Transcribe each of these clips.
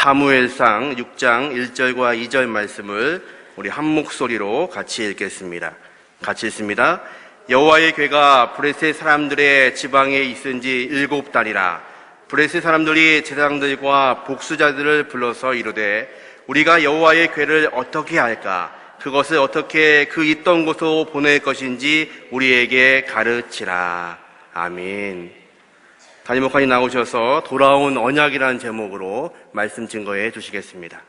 사무엘상 6장 1절과 2절 말씀을 우리 한 목소리로 같이 읽겠습니다. 같이 읽습니다. 여호와의 궤가 브레셋 사람들의 지방에 있은 지 7달이라. 브레셋 사람들이 제사장들과 복수자들을 불러서 이르되 우리가 여호와의 궤를 어떻게 할까? 그것을 어떻게 그 있던 곳으로 보낼 것인지 우리에게 가르치라. 아멘. 담임 목사님 나오셔서 돌아온 언약이라는 제목으로 말씀 증거해 주시겠습니다.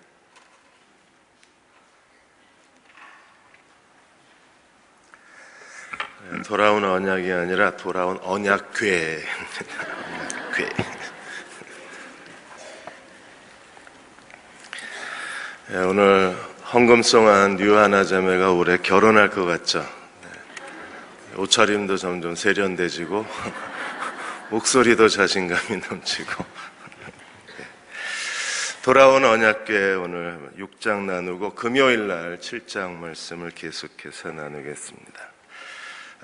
돌아온 언약이 아니라 돌아온 언약궤. 언약궤. 오늘 헌금송한 뉴하나 자매가 올해 결혼할 것 같죠? 옷차림도 점점 세련돼지고 목소리도 자신감이 넘치고. 돌아온 언약궤 오늘 6장 나누고 금요일날 7장 말씀을 계속해서 나누겠습니다.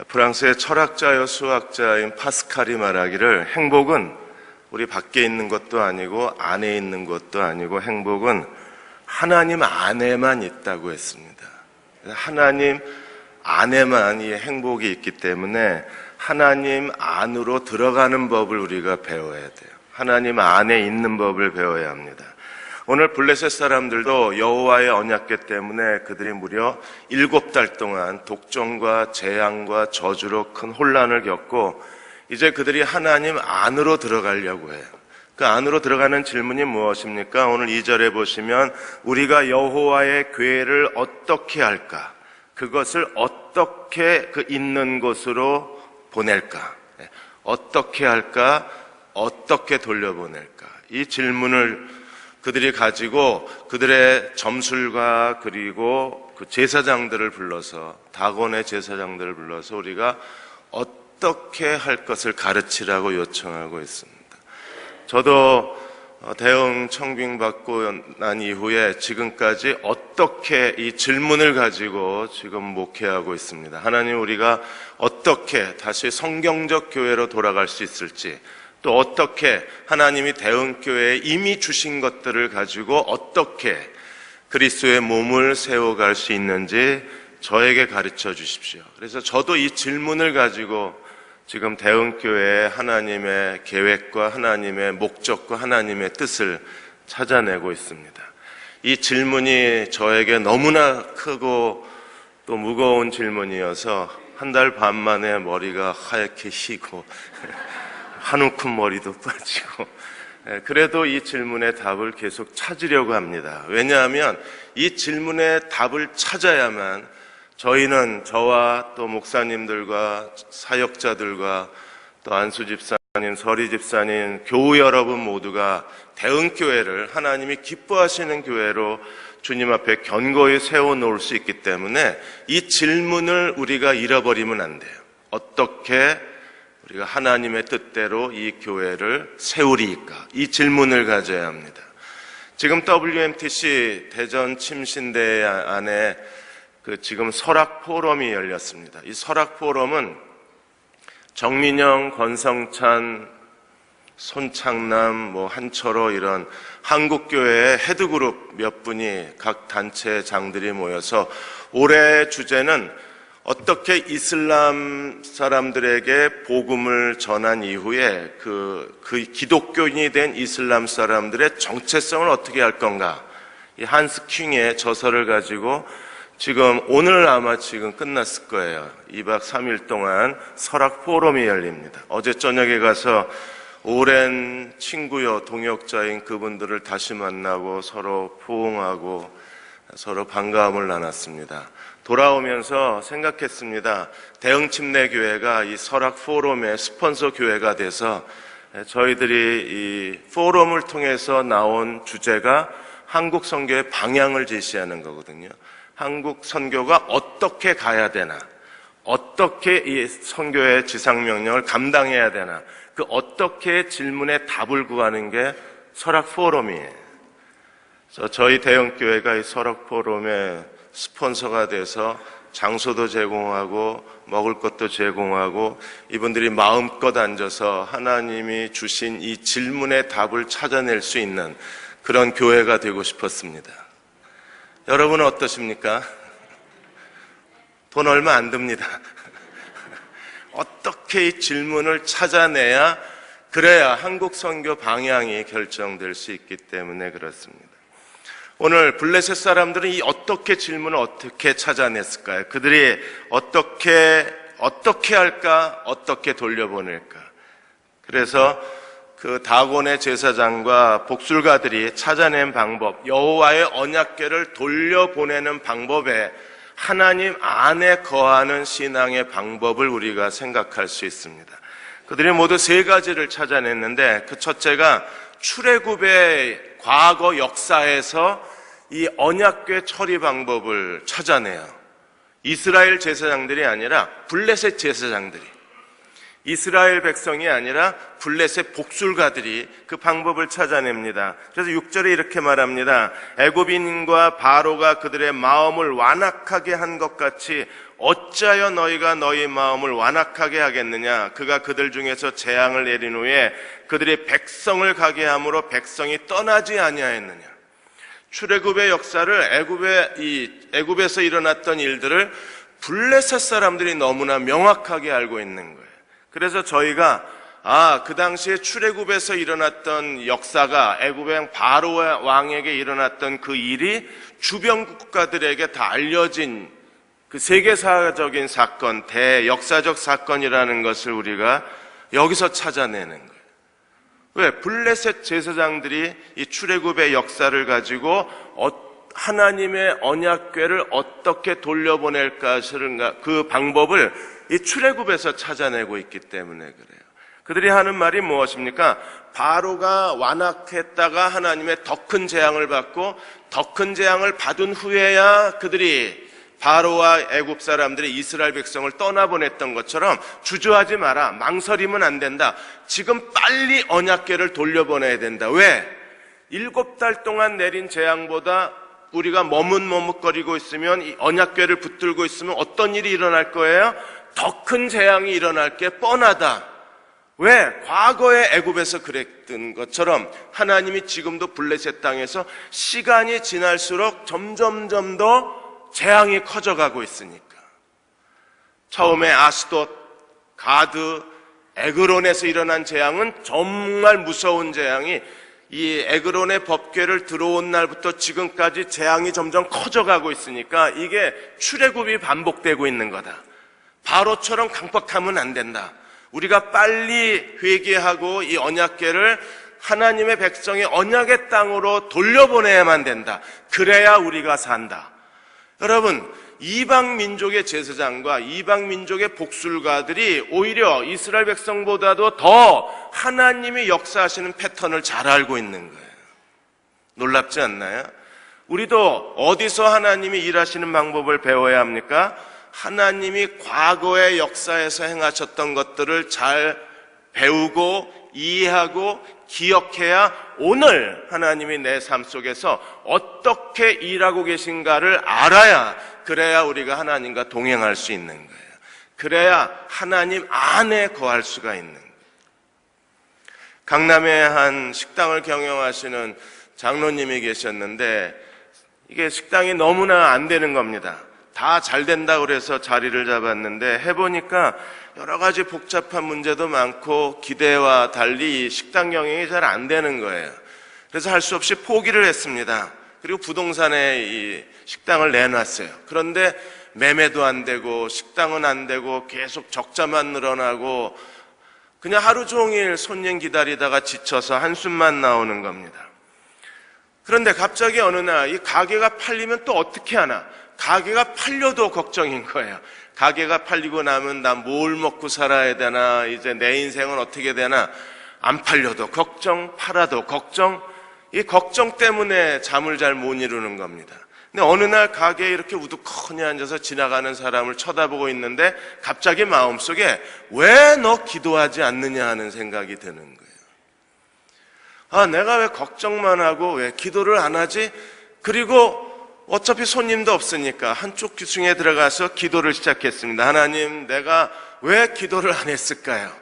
프랑스의 철학자여 수학자인 파스칼이 말하기를 행복은 우리 밖에 있는 것도 아니고 안에 있는 것도 아니고 행복은 하나님 안에만 있다고 했습니다. 하나님 안에만 이 행복이 있기 때문에 하나님 안으로 들어가는 법을 우리가 배워야 돼요. 하나님 안에 있는 법을 배워야 합니다. 오늘 블레셋 사람들도 여호와의 언약궤 때문에 그들이 무려 7달 동안 독점과 재앙과 저주로 큰 혼란을 겪고 이제 그들이 하나님 안으로 들어가려고 해요. 그 안으로 들어가는 질문이 무엇입니까? 오늘 2절에 보시면 우리가 여호와의 궤를 어떻게 할까? 그것을 어떻게 그 있는 곳으로 보낼까? 어떻게 할까? 어떻게 돌려보낼까? 이 질문을 그들이 가지고 그들의 점술가 그리고 그 제사장들을 불러서 다곤의 제사장들을 불러서 우리가 어떻게 할 것을 가르치라고 요청하고 있습니다. 저도 대응 청빙받고 난 이후에 지금까지 어떻게 이 질문을 가지고 지금 목회하고 있습니다. 하나님, 우리가 어떻게 다시 성경적 교회로 돌아갈 수 있을지, 또 어떻게 하나님이 대응교회에 이미 주신 것들을 가지고 어떻게 그리스도의 몸을 세워갈 수 있는지 저에게 가르쳐 주십시오. 그래서 저도 이 질문을 가지고 지금 대응교회의 하나님의 계획과 하나님의 목적과 하나님의 뜻을 찾아내고 있습니다. 이 질문이 저에게 너무나 크고 또 무거운 질문이어서 1달 반 만에 머리가 하얗게 희고 한 움큼 머리도 빠지고, 그래도 이 질문의 답을 계속 찾으려고 합니다. 왜냐하면 이 질문의 답을 찾아야만 저희는, 저와 또 목사님들과 사역자들과 또 안수 집사님, 서리 집사님, 교우 여러분 모두가 대응교회를 하나님이 기뻐하시는 교회로 주님 앞에 견고히 세워놓을 수 있기 때문에 이 질문을 우리가 잃어버리면 안 돼요. 어떻게 우리가 하나님의 뜻대로 이 교회를 세우리이까? 이 질문을 가져야 합니다. 지금 WMTC 대전 침신대 안에 지금 설악 포럼이 열렸습니다. 이 설악 포럼은 정민영, 권성찬, 손창남, 한철호 이런 한국교회의 헤드그룹 몇 분이 각 단체 장들이 모여서 올해 주제는 어떻게 이슬람 사람들에게 복음을 전한 이후에 그 기독교인이 된 이슬람 사람들의 정체성을 어떻게 할 건가? 이 한스 킹의 저서를 가지고 지금 오늘 아마 지금 끝났을 거예요. 2박 3일 동안 설악 포럼이 열립니다. 어제 저녁에 가서 오랜 친구요 동역자인 그분들을 다시 만나고 서로 포옹하고 서로 반가움을 나눴습니다. 돌아오면서 생각했습니다. 대응침례교회가 이 설악 포럼의 스폰서 교회가 돼서 저희들이 이 포럼을 통해서 나온 주제가 한국 선교의 방향을 제시하는 거거든요. 한국 선교가 어떻게 가야 되나, 어떻게 이 선교의 지상명령을 감당해야 되나, 그 어떻게 질문에 답을 구하는 게 설악 포럼이에요. 저희 대형교회가 이 설악 포럼의 스폰서가 돼서 장소도 제공하고 먹을 것도 제공하고 이분들이 마음껏 앉아서 하나님이 주신 이 질문의 답을 찾아낼 수 있는 그런 교회가 되고 싶었습니다. 여러분은 어떠십니까? 돈 얼마 안 듭니다. 어떻게 이 질문을 찾아내야 그래야 한국 선교 방향이 결정될 수 있기 때문에 그렇습니다. 오늘 블레셋 사람들은 이 어떻게 질문을 어떻게 찾아냈을까요? 그들이 어떻게 할까? 어떻게 돌려보낼까? 그래서 그 다곤의 제사장과 복술가들이 찾아낸 방법, 여호와의 언약궤를 돌려보내는 방법에 하나님 안에 거하는 신앙의 방법을 우리가 생각할 수 있습니다. 그들이 모두 세 가지를 찾아냈는데 그 첫째가 출애굽의 과거 역사에서 이 언약궤 처리 방법을 찾아내요. 이스라엘 제사장들이 아니라 블레셋 제사장들이, 이스라엘 백성이 아니라 블레셋 복술가들이 그 방법을 찾아냅니다. 그래서 6절에 이렇게 말합니다. 애굽인과 바로가 그들의 마음을 완악하게 한 것 같이 어찌하여 너희가 너희 마음을 완악하게 하겠느냐? 그가 그들 중에서 재앙을 내린 후에 그들의 백성을 가게 함으로 백성이 떠나지 아니하였느냐? 출애굽의 역사를 애굽에서 일어났던 일들을 블레셋 사람들이 너무나 명확하게 알고 있는 거예요. 그래서 저희가 그 당시에 출애굽에서 일어났던 역사가 애굽의 바로 왕에게 일어났던 그 일이 주변 국가들에게 다 알려진 그 세계사적인 사건, 대역사적 사건이라는 것을 우리가 여기서 찾아내는 거예요. 왜? 블레셋 제사장들이 이 출애굽의 역사를 가지고 하나님의 언약궤를 어떻게 돌려보낼까 하는 그 방법을 이 출애굽에서 찾아내고 있기 때문에 그래요. 그들이 하는 말이 무엇입니까? 바로가 완악했다가 하나님의 더 큰 재앙을 받고 더 큰 재앙을 받은 후에야 그들이 바로와 애굽 사람들이 이스라엘 백성을 떠나보냈던 것처럼 주저하지 마라, 망설이면 안 된다, 지금 빨리 언약궤를 돌려보내야 된다. 왜? 7달 동안 내린 재앙보다 우리가 머뭇머뭇거리고 있으면, 이 언약궤를 붙들고 있으면 어떤 일이 일어날 거예요? 더 큰 재앙이 일어날 게 뻔하다. 왜? 과거에 애굽에서 그랬던 것처럼 하나님이 지금도 블레셋 땅에서 시간이 지날수록 점점점 더 재앙이 커져가고 있으니까. 처음에 아스돗, 가드, 에그론에서 일어난 재앙은 정말 무서운 재앙이, 이 에그론의 법궤를 들어온 날부터 지금까지 재앙이 점점 커져가고 있으니까 이게 출애굽이 반복되고 있는 거다. 바로처럼 강박하면 안 된다. 우리가 빨리 회개하고 이 언약궤를 하나님의 백성의 언약의 땅으로 돌려보내야만 된다. 그래야 우리가 산다. 여러분, 이방 민족의 제사장과 이방 민족의 복술가들이 오히려 이스라엘 백성보다도 더 하나님이 역사하시는 패턴을 잘 알고 있는 거예요. 놀랍지 않나요? 우리도 어디서 하나님이 일하시는 방법을 배워야 합니까? 하나님이 과거의 역사에서 행하셨던 것들을 잘 배우고 이해하고 기억해야 오늘 하나님이 내 삶 속에서 어떻게 일하고 계신가를 알아야, 그래야 우리가 하나님과 동행할 수 있는 거예요. 그래야 하나님 안에 거할 수가 있는 거예요. 강남에 한 식당을 경영하시는 장로님이 계셨는데 이게 식당이 너무나 안 되는 겁니다. 다 잘 된다 그래서 자리를 잡았는데 해보니까 여러 가지 복잡한 문제도 많고 기대와 달리 식당 경영이 잘 안 되는 거예요. 그래서 할 수 없이 포기를 했습니다. 그리고 부동산에 이 식당을 내놨어요. 그런데 매매도 안 되고 식당은 안 되고 계속 적자만 늘어나고 그냥 하루 종일 손님 기다리다가 지쳐서 한숨만 나오는 겁니다. 그런데 갑자기 어느 날 이 가게가 팔리면 또 어떻게 하나? 가게가 팔려도 걱정인 거예요. 가게가 팔리고 나면 나 뭘 먹고 살아야 되나, 이제 내 인생은 어떻게 되나, 안 팔려도 걱정, 팔아도 걱정, 이 걱정 때문에 잠을 잘 못 이루는 겁니다. 근데 어느 날 가게에 이렇게 우두커니 앉아서 지나가는 사람을 쳐다보고 있는데 갑자기 마음속에 왜 너 기도하지 않느냐 하는 생각이 드는 거예요. 내가 왜 걱정만 하고 왜 기도를 안 하지? 그리고 어차피 손님도 없으니까 한쪽 기층에 들어가서 기도를 시작했습니다. 하나님, 내가 왜 기도를 안 했을까요?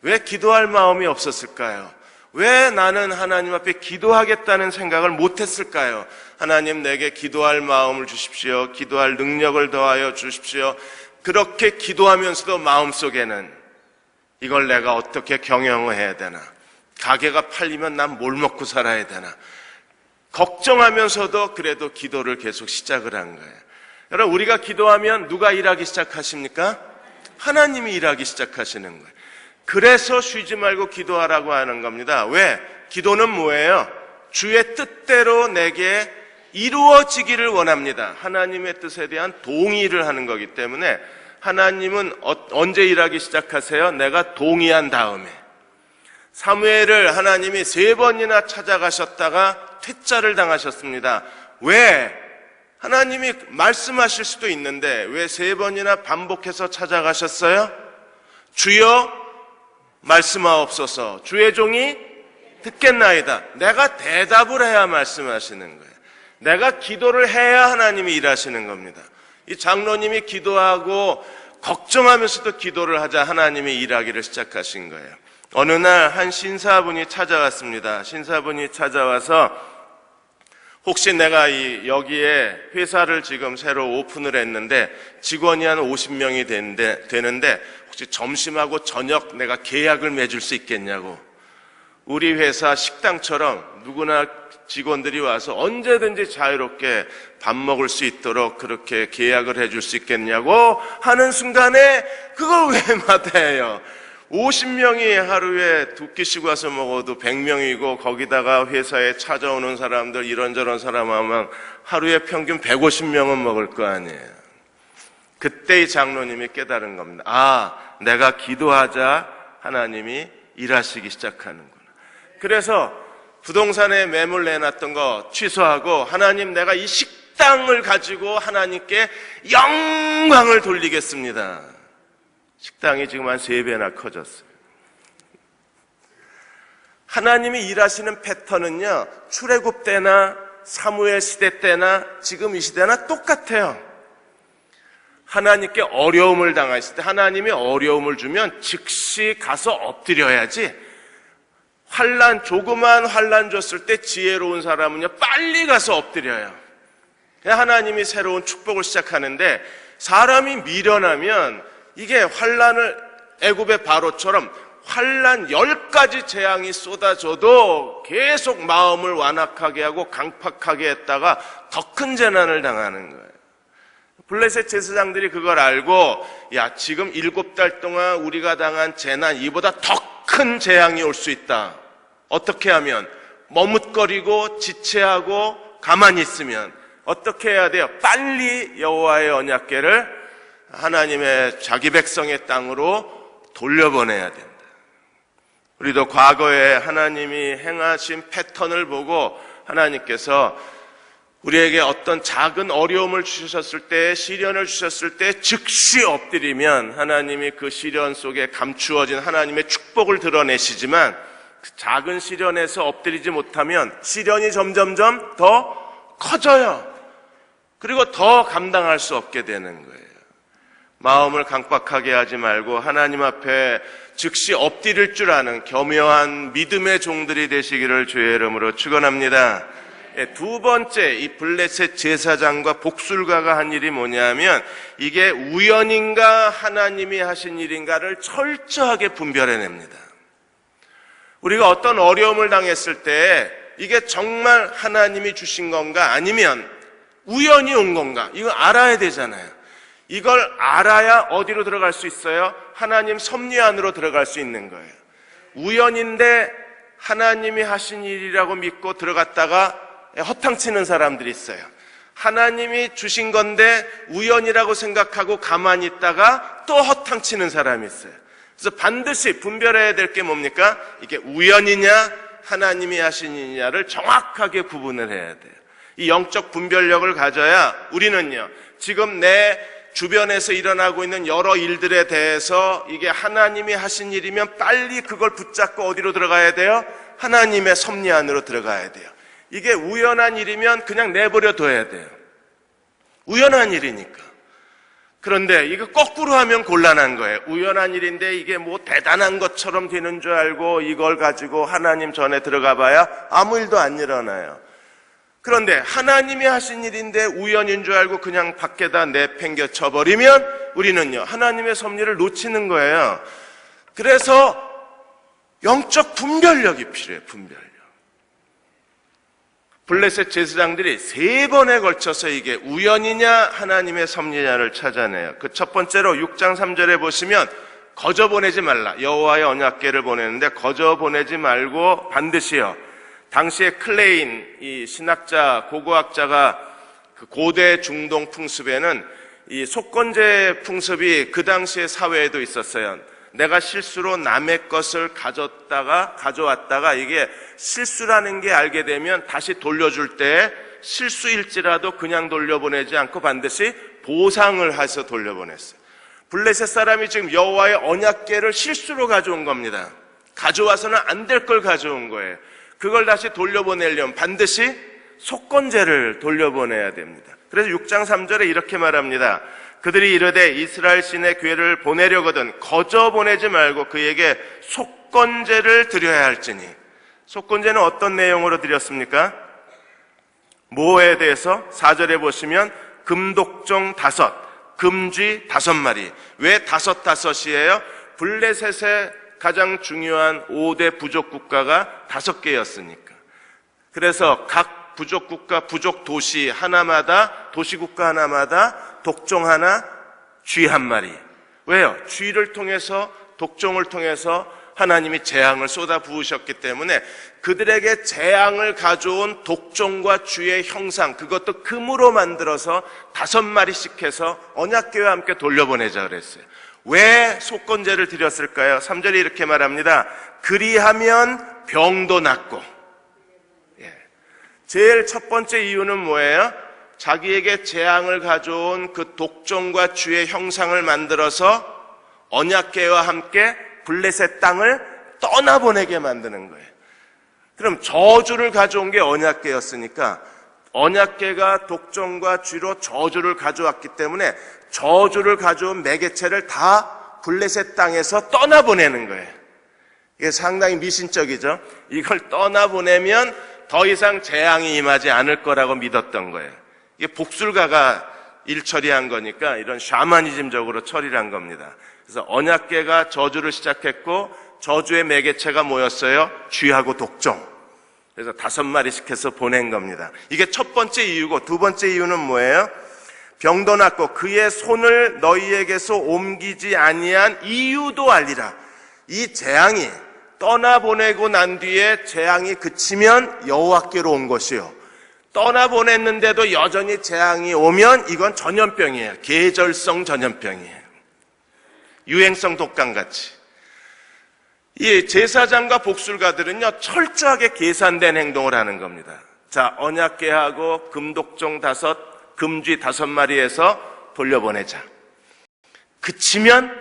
왜 기도할 마음이 없었을까요? 왜 나는 하나님 앞에 기도하겠다는 생각을 못했을까요? 하나님 내게 기도할 마음을 주십시오. 기도할 능력을 더하여 주십시오. 그렇게 기도하면서도 마음속에는 이걸 내가 어떻게 경영해야 되나? 가게가 팔리면 난 뭘 먹고 살아야 되나? 걱정하면서도 그래도 기도를 계속 시작을 한 거예요. 여러분, 우리가 기도하면 누가 일하기 시작하십니까? 하나님이 일하기 시작하시는 거예요. 그래서 쉬지 말고 기도하라고 하는 겁니다. 왜? 기도는 뭐예요? 주의 뜻대로 내게 이루어지기를 원합니다. 하나님의 뜻에 대한 동의를 하는 거기 때문에 하나님은 언제 일하기 시작하세요? 내가 동의한 다음에. 사무엘을 하나님이 3번이나 찾아가셨다가 퇴짜를 당하셨습니다. 왜? 하나님이 말씀하실 수도 있는데 왜 3번이나 반복해서 찾아가셨어요? 주여 말씀하옵소서. 주의 종이 듣겠나이다. 내가 대답을 해야 말씀하시는 거예요. 내가 기도를 해야 하나님이 일하시는 겁니다. 이 장로님이 기도하고 걱정하면서도 기도를 하자 하나님이 일하기를 시작하신 거예요. 어느 날 한 신사분이 찾아왔습니다. 신사분이 찾아와서 혹시 내가 여기에 회사를 지금 새로 오픈을 했는데 직원이 한 50명이 되는데 혹시 점심하고 저녁 내가 계약을 맺을 수 있겠냐고. 우리 회사 식당처럼 누구나 직원들이 와서 언제든지 자유롭게 밥 먹을 수 있도록 그렇게 계약을 해줄 수 있겠냐고 하는 순간에 그걸 왜 마다해요? 50명이 하루에 2끼씩 와서 먹어도 100명이고 거기다가 회사에 찾아오는 사람들 이런저런 사람 하면 하루에 평균 150명은 먹을 거 아니에요. 그때 이 장로님이 깨달은 겁니다. 아, 내가 기도하자 하나님이 일하시기 시작하는구나. 그래서 부동산에 매물 내놨던 거 취소하고 하나님 내가 이 식당을 가지고 하나님께 영광을 돌리겠습니다. 식당이 지금 한 3배나 커졌어요. 하나님이 일하시는 패턴은요, 출애굽 때나 사무엘 시대 때나 지금 이 시대나 똑같아요. 하나님께 어려움을 당했을 때 하나님이 어려움을 주면 즉시 가서 엎드려야지. 조그만 환난 줬을 때 지혜로운 사람은요 빨리 가서 엎드려요. 하나님이 새로운 축복을 시작하는데 사람이 미련하면 이게 환난을 애굽의 바로처럼 환난 10가지 재앙이 쏟아져도 계속 마음을 완악하게 하고 강팍하게 했다가 더 큰 재난을 당하는 거예요. 블레셋 제사장들이 그걸 알고 야 지금 7달 동안 우리가 당한 재난 이보다 더 큰 재앙이 올 수 있다. 어떻게 하면? 머뭇거리고 지체하고 가만히 있으면 어떻게 해야 돼요? 빨리 여호와의 언약궤를 하나님의 자기 백성의 땅으로 돌려보내야 된다. 우리도 과거에 하나님이 행하신 패턴을 보고 하나님께서 우리에게 어떤 작은 어려움을 주셨을 때, 시련을 주셨을 때 즉시 엎드리면 하나님이 그 시련 속에 감추어진 하나님의 축복을 드러내시지만 그 작은 시련에서 엎드리지 못하면 시련이 점점점 더 커져요. 그리고 더 감당할 수 없게 되는 거예요. 마음을 강박하게 하지 말고 하나님 앞에 즉시 엎드릴 줄 아는 겸허한 믿음의 종들이 되시기를 주의 이름으로 축원합니다. 2번째, 이 블레셋 제사장과 복술가가 한 일이 뭐냐면 이게 우연인가 하나님이 하신 일인가를 철저하게 분별해냅니다. 우리가 어떤 어려움을 당했을 때 이게 정말 하나님이 주신 건가 아니면 우연히 온 건가 이거 알아야 되잖아요. 이걸 알아야 어디로 들어갈 수 있어요? 하나님 섭리 안으로 들어갈 수 있는 거예요. 우연인데 하나님이 하신 일이라고 믿고 들어갔다가 허탕치는 사람들이 있어요. 하나님이 주신 건데 우연이라고 생각하고 가만히 있다가 또 허탕치는 사람이 있어요. 그래서 반드시 분별해야 될 게 뭡니까? 이게 우연이냐 하나님이 하신 일이냐를 정확하게 구분을 해야 돼요. 이 영적 분별력을 가져야 우리는요 지금 내 주변에서 일어나고 있는 여러 일들에 대해서 이게 하나님이 하신 일이면 빨리 그걸 붙잡고 어디로 들어가야 돼요? 하나님의 섭리 안으로 들어가야 돼요. 이게 우연한 일이면 그냥 내버려 둬야 돼요. 우연한 일이니까. 그런데 이거 거꾸로 하면 곤란한 거예요. 우연한 일인데 이게 뭐 대단한 것처럼 되는 줄 알고 이걸 가지고 하나님 전에 들어가 봐야 아무 일도 안 일어나요. 그런데 하나님이 하신 일인데 우연인 줄 알고 그냥 밖에다 내팽겨 쳐버리면 우리는요, 하나님의 섭리를 놓치는 거예요. 그래서 영적 분별력이 필요해요. 분별력. 블레셋 제사장들이 3번에 걸쳐서 이게 우연이냐 하나님의 섭리냐를 찾아내요. 그 첫 번째로 6장 3절에 보시면 거저 보내지 말라. 여호와의 언약궤를 보내는데 거저 보내지 말고 반드시요. 당시에 클레인, 이 신학자, 고고학자가 그 고대 중동 풍습에는 이 속건제 풍습이 그 당시의 사회에도 있었어요. 내가 실수로 남의 것을 가져왔다가 이게 실수라는 게 알게 되면 다시 돌려줄 때 실수일지라도 그냥 돌려보내지 않고 반드시 보상을 해서 돌려보냈어요. 블레셋 사람이 지금 여호와의 언약궤를 실수로 가져온 겁니다. 가져와서는 안 될 걸 가져온 거예요. 그걸 다시 돌려보내려면 반드시 속건제를 돌려보내야 됩니다. 그래서 6장 3절에 이렇게 말합니다. 그들이 이르되 이스라엘 신의 궤를 보내려거든 거저 보내지 말고 그에게 속건제를 드려야 할지니. 속건제는 어떤 내용으로 드렸습니까? 뭐에 대해서? 4절에 보시면 금독종 5, 금쥐 5마리. 왜 5이에요? 블레셋의 가장 중요한 5대 부족 국가가 5개였으니까. 그래서 각 부족 국가, 부족 도시 하나마다, 도시국가 하나마다 독종 하나, 쥐 1마리. 왜요? 쥐를 통해서, 독종을 통해서 하나님이 재앙을 쏟아 부으셨기 때문에 그들에게 재앙을 가져온 독종과 쥐의 형상, 그것도 금으로 만들어서 5마리씩 해서 언약궤와 함께 돌려보내자 그랬어요. 왜 속건제를 드렸을까요? 3절에 이렇게 말합니다. 그리하면 병도 낫고. 제일 첫 번째 이유는 뭐예요? 자기에게 재앙을 가져온 그 독종과 쥐의 형상을 만들어서 언약궤와 함께 블레셋 땅을 떠나보내게 만드는 거예요. 그럼 저주를 가져온 게 언약궤였으니까 언약궤가 독종과 쥐로 저주를 가져왔기 때문에 저주를 가져온 매개체를 다 블레셋 땅에서 떠나보내는 거예요. 이게 상당히 미신적이죠. 이걸 떠나보내면 더 이상 재앙이 임하지 않을 거라고 믿었던 거예요. 이게 복술가가 일 처리한 거니까 이런 샤머니즘적으로 처리를 한 겁니다. 그래서 언약궤가 저주를 시작했고 저주의 매개체가 뭐였어요? 쥐하고 독종. 그래서 5마리씩 해서 보낸 겁니다. 이게 첫 번째 이유고, 두 번째 이유는 뭐예요? 병도 낫고 그의 손을 너희에게서 옮기지 아니한 이유도 알리라. 이 재앙이 떠나보내고 난 뒤에 재앙이 그치면 여호와께로 온 것이요, 떠나보냈는데도 여전히 재앙이 오면 이건 전염병이에요. 계절성 전염병이에요. 유행성 독감같이. 이 제사장과 복술가들은요, 철저하게 계산된 행동을 하는 겁니다. 자, 언약궤하고 금독종 5, 금쥐 5마리에서 돌려보내자. 그치면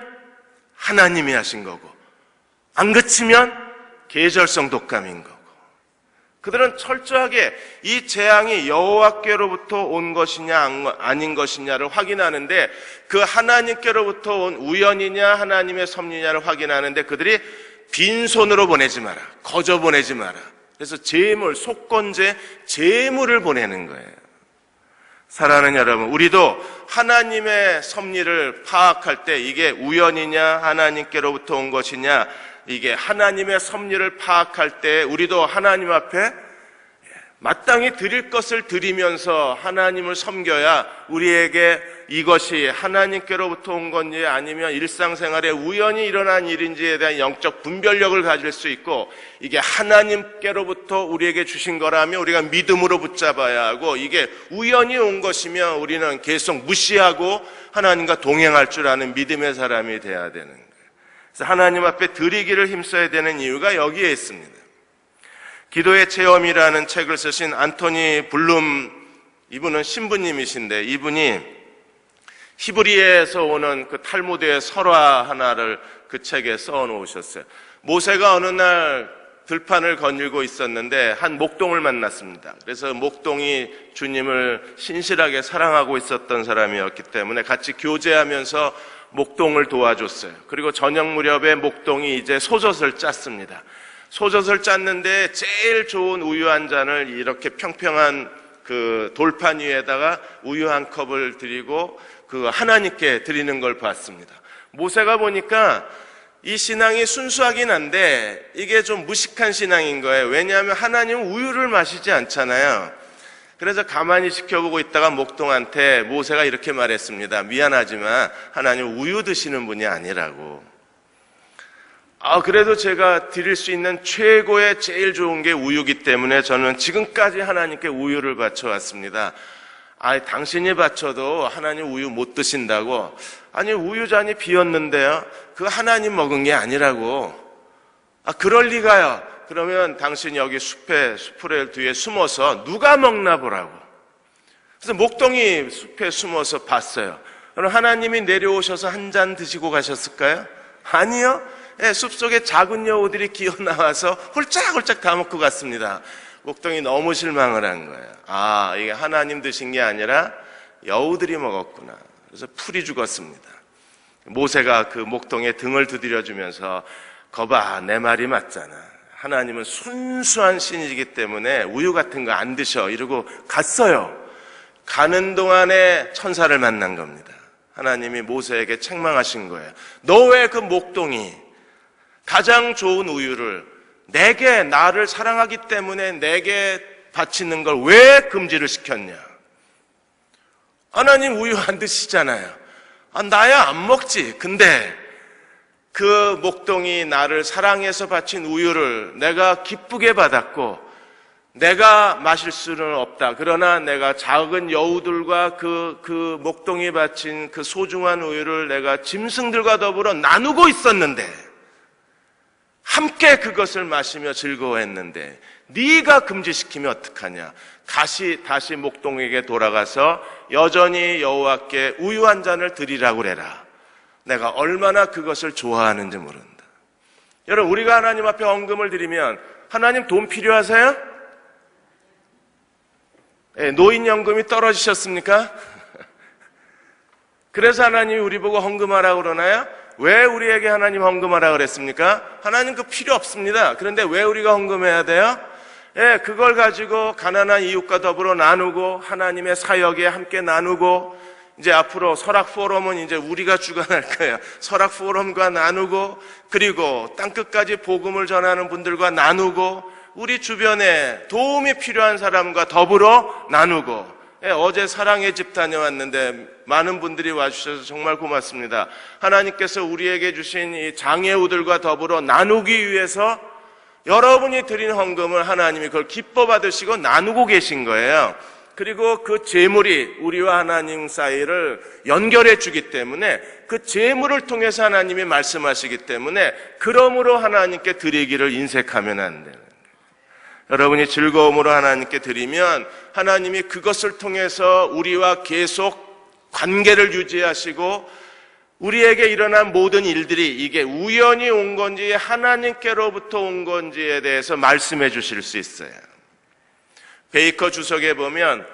하나님이 하신 거고, 안 그치면 계절성 독감인 거고. 그들은 철저하게 이 재앙이 여호와께로부터 온 것이냐 아닌 것이냐를 확인하는데, 그 하나님께로부터 온 우연이냐 하나님의 섭리냐를 확인하는데 그들이 빈손으로 보내지 마라, 거저 보내지 마라. 그래서 제물, 속건제, 제물을 보내는 거예요. 사랑하는 여러분, 우리도 하나님의 섭리를 파악할 때 이게 우연이냐 하나님께로부터 온 것이냐, 이게 하나님의 섭리를 파악할 때 우리도 하나님 앞에 마땅히 드릴 것을 드리면서 하나님을 섬겨야 우리에게 이것이 하나님께로부터 온 건지 아니면 일상생활에 우연히 일어난 일인지에 대한 영적 분별력을 가질 수 있고, 이게 하나님께로부터 우리에게 주신 거라면 우리가 믿음으로 붙잡아야 하고, 이게 우연히 온 것이면 우리는 계속 무시하고 하나님과 동행할 줄 아는 믿음의 사람이 돼야 되는 거예요. 그래서 하나님 앞에 드리기를 힘써야 되는 이유가 여기에 있습니다. 기도의 체험이라는 책을 쓰신 안토니 블룸, 이분은 신부님이신데 이분이 히브리에서 오는 그 탈무드의 설화 하나를 그 책에 써 놓으셨어요. 모세가 어느 날 들판을 거닐고 있었는데 한 목동을 만났습니다. 그래서 목동이 주님을 신실하게 사랑하고 있었던 사람이었기 때문에 같이 교제하면서 목동을 도와줬어요. 그리고 저녁 무렵에 목동이 이제 소젖을 짰습니다. 소젖을 짰는데 제일 좋은 우유 한 잔을 이렇게 평평한 그 돌판 위에다가 우유 한 컵을 드리고 그 하나님께 드리는 걸 봤습니다. 모세가 보니까 이 신앙이 순수하긴 한데 이게 좀 무식한 신앙인 거예요. 왜냐하면 하나님은 우유를 마시지 않잖아요. 그래서 가만히 지켜보고 있다가 목동한테 모세가 이렇게 말했습니다. 미안하지만 하나님 우유 드시는 분이 아니라고. 그래도 제가 드릴 수 있는 최고의 제일 좋은 게 우유기 때문에 저는 지금까지 하나님께 우유를 바쳐왔습니다. 당신이 바쳐도 하나님 우유 못 드신다고. 아니, 우유잔이 비었는데요. 그 하나님 먹은 게 아니라고. 그럴 리가요. 그러면 당신 여기 수풀 뒤에 숨어서 누가 먹나 보라고. 그래서 목동이 숲에 숨어서 봤어요. 그럼 하나님이 내려오셔서 한 잔 드시고 가셨을까요? 아니요. 숲속에 작은 여우들이 기어 나와서 홀짝홀짝 다 먹고 갔습니다. 목동이 너무 실망을 한 거예요. 이게 하나님 드신 게 아니라 여우들이 먹었구나. 그래서 풀이 죽었습니다. 모세가 그 목동에 등을 두드려주면서 거봐, 내 말이 맞잖아. 하나님은 순수한 신이기 때문에 우유 같은 거 안 드셔. 이러고 갔어요. 가는 동안에 천사를 만난 겁니다. 하나님이 모세에게 책망하신 거예요. 너 왜 그 목동이 가장 좋은 우유를 내게, 나를 사랑하기 때문에 내게 바치는 걸 왜 금지를 시켰냐? 하나님 우유 안 드시잖아요. 나야 안 먹지. 근데 그 목동이 나를 사랑해서 바친 우유를 내가 기쁘게 받았고 내가 마실 수는 없다. 그러나 내가 작은 여우들과 그 목동이 바친 그 소중한 우유를 내가 짐승들과 더불어 나누고 있었는데, 함께 그것을 마시며 즐거워했는데 네가 금지시키면 어떡하냐. 다시 목동에게 돌아가서 여전히 여호와께 우유 한 잔을 드리라고 그래라. 내가 얼마나 그것을 좋아하는지 모른다. 여러분, 우리가 하나님 앞에 헌금을 드리면 하나님 돈 필요하세요? 노인연금이 떨어지셨습니까? 그래서 하나님이 우리 보고 헌금하라고 그러나요? 왜 우리에게 하나님 헌금하라고 그랬습니까? 하나님 그 필요 없습니다. 그런데 왜 우리가 헌금해야 돼요? 그걸 가지고 가난한 이웃과 더불어 나누고 하나님의 사역에 함께 나누고, 이제 앞으로 설악 포럼은 이제 우리가 주관할 거예요. 설악 포럼과 나누고, 그리고 땅끝까지 복음을 전하는 분들과 나누고, 우리 주변에 도움이 필요한 사람과 더불어 나누고. 어제 사랑의 집 다녀왔는데 많은 분들이 와주셔서 정말 고맙습니다. 하나님께서 우리에게 주신 이 장애우들과 더불어 나누기 위해서 여러분이 드린 헌금을 하나님이 그걸 기뻐 받으시고 나누고 계신 거예요. 그리고 그 재물이 우리와 하나님 사이를 연결해 주기 때문에, 그 재물을 통해서 하나님이 말씀하시기 때문에, 그러므로 하나님께 드리기를 인색하면 안 돼요. 여러분이 즐거움으로 하나님께 드리면 하나님이 그것을 통해서 우리와 계속 관계를 유지하시고, 우리에게 일어난 모든 일들이 이게 우연히 온 건지 하나님께로부터 온 건지에 대해서 말씀해 주실 수 있어요. 베이커 주석에 보면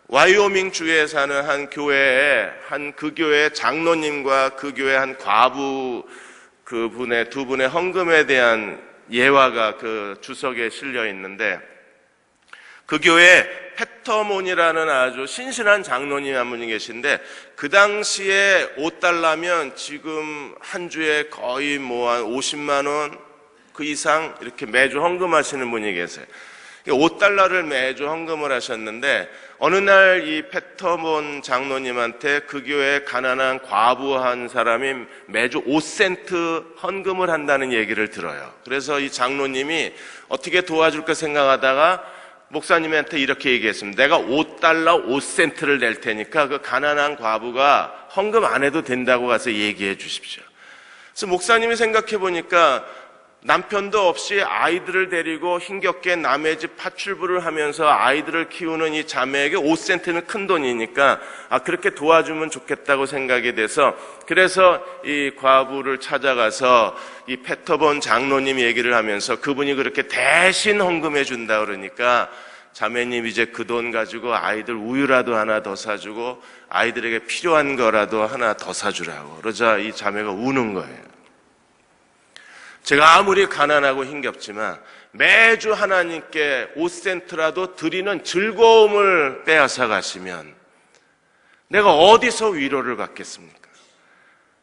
와이오밍 주에 사는 한 교회에 그 교회 장로님과 그 교회 한 과부 그분의 두 분의 헌금에 대한 예화가 그 주석에 실려 있는데, 그 교회에 페터몬이라는 아주 신실한 장로님 한 분이 계신데, 그 당시에 $5면 지금 한 주에 거의 한 50만 원 그 이상 이렇게 매주 헌금하시는 분이 계세요. $5를 매주 헌금을 하셨는데, 어느 날 이 페터몬 장로님한테 그 교회 가난한 과부 한 사람이 매주 5센트 헌금을 한다는 얘기를 들어요. 그래서 이 장로님이 어떻게 도와줄까 생각하다가 목사님한테 이렇게 얘기했습니다. 내가 $5 5센트를 낼 테니까 그 가난한 과부가 헌금 안 해도 된다고 가서 얘기해 주십시오. 그래서 목사님이 생각해 보니까 남편도 없이 아이들을 데리고 힘겹게 남의 집 파출부를 하면서 아이들을 키우는 이 자매에게 5센트는 큰 돈이니까 그렇게 도와주면 좋겠다고 생각이 돼서, 그래서 이 과부를 찾아가서 이 페터본 장로님 얘기를 하면서 그분이 그렇게 대신 헌금해 준다 그러니까 자매님 이제 그 돈 가지고 아이들 우유라도 하나 더 사주고 아이들에게 필요한 거라도 하나 더 사주라고. 그러자 이 자매가 우는 거예요. 제가 아무리 가난하고 힘겹지만 매주 하나님께 5센트라도 드리는 즐거움을 빼앗아 가시면 내가 어디서 위로를 받겠습니까?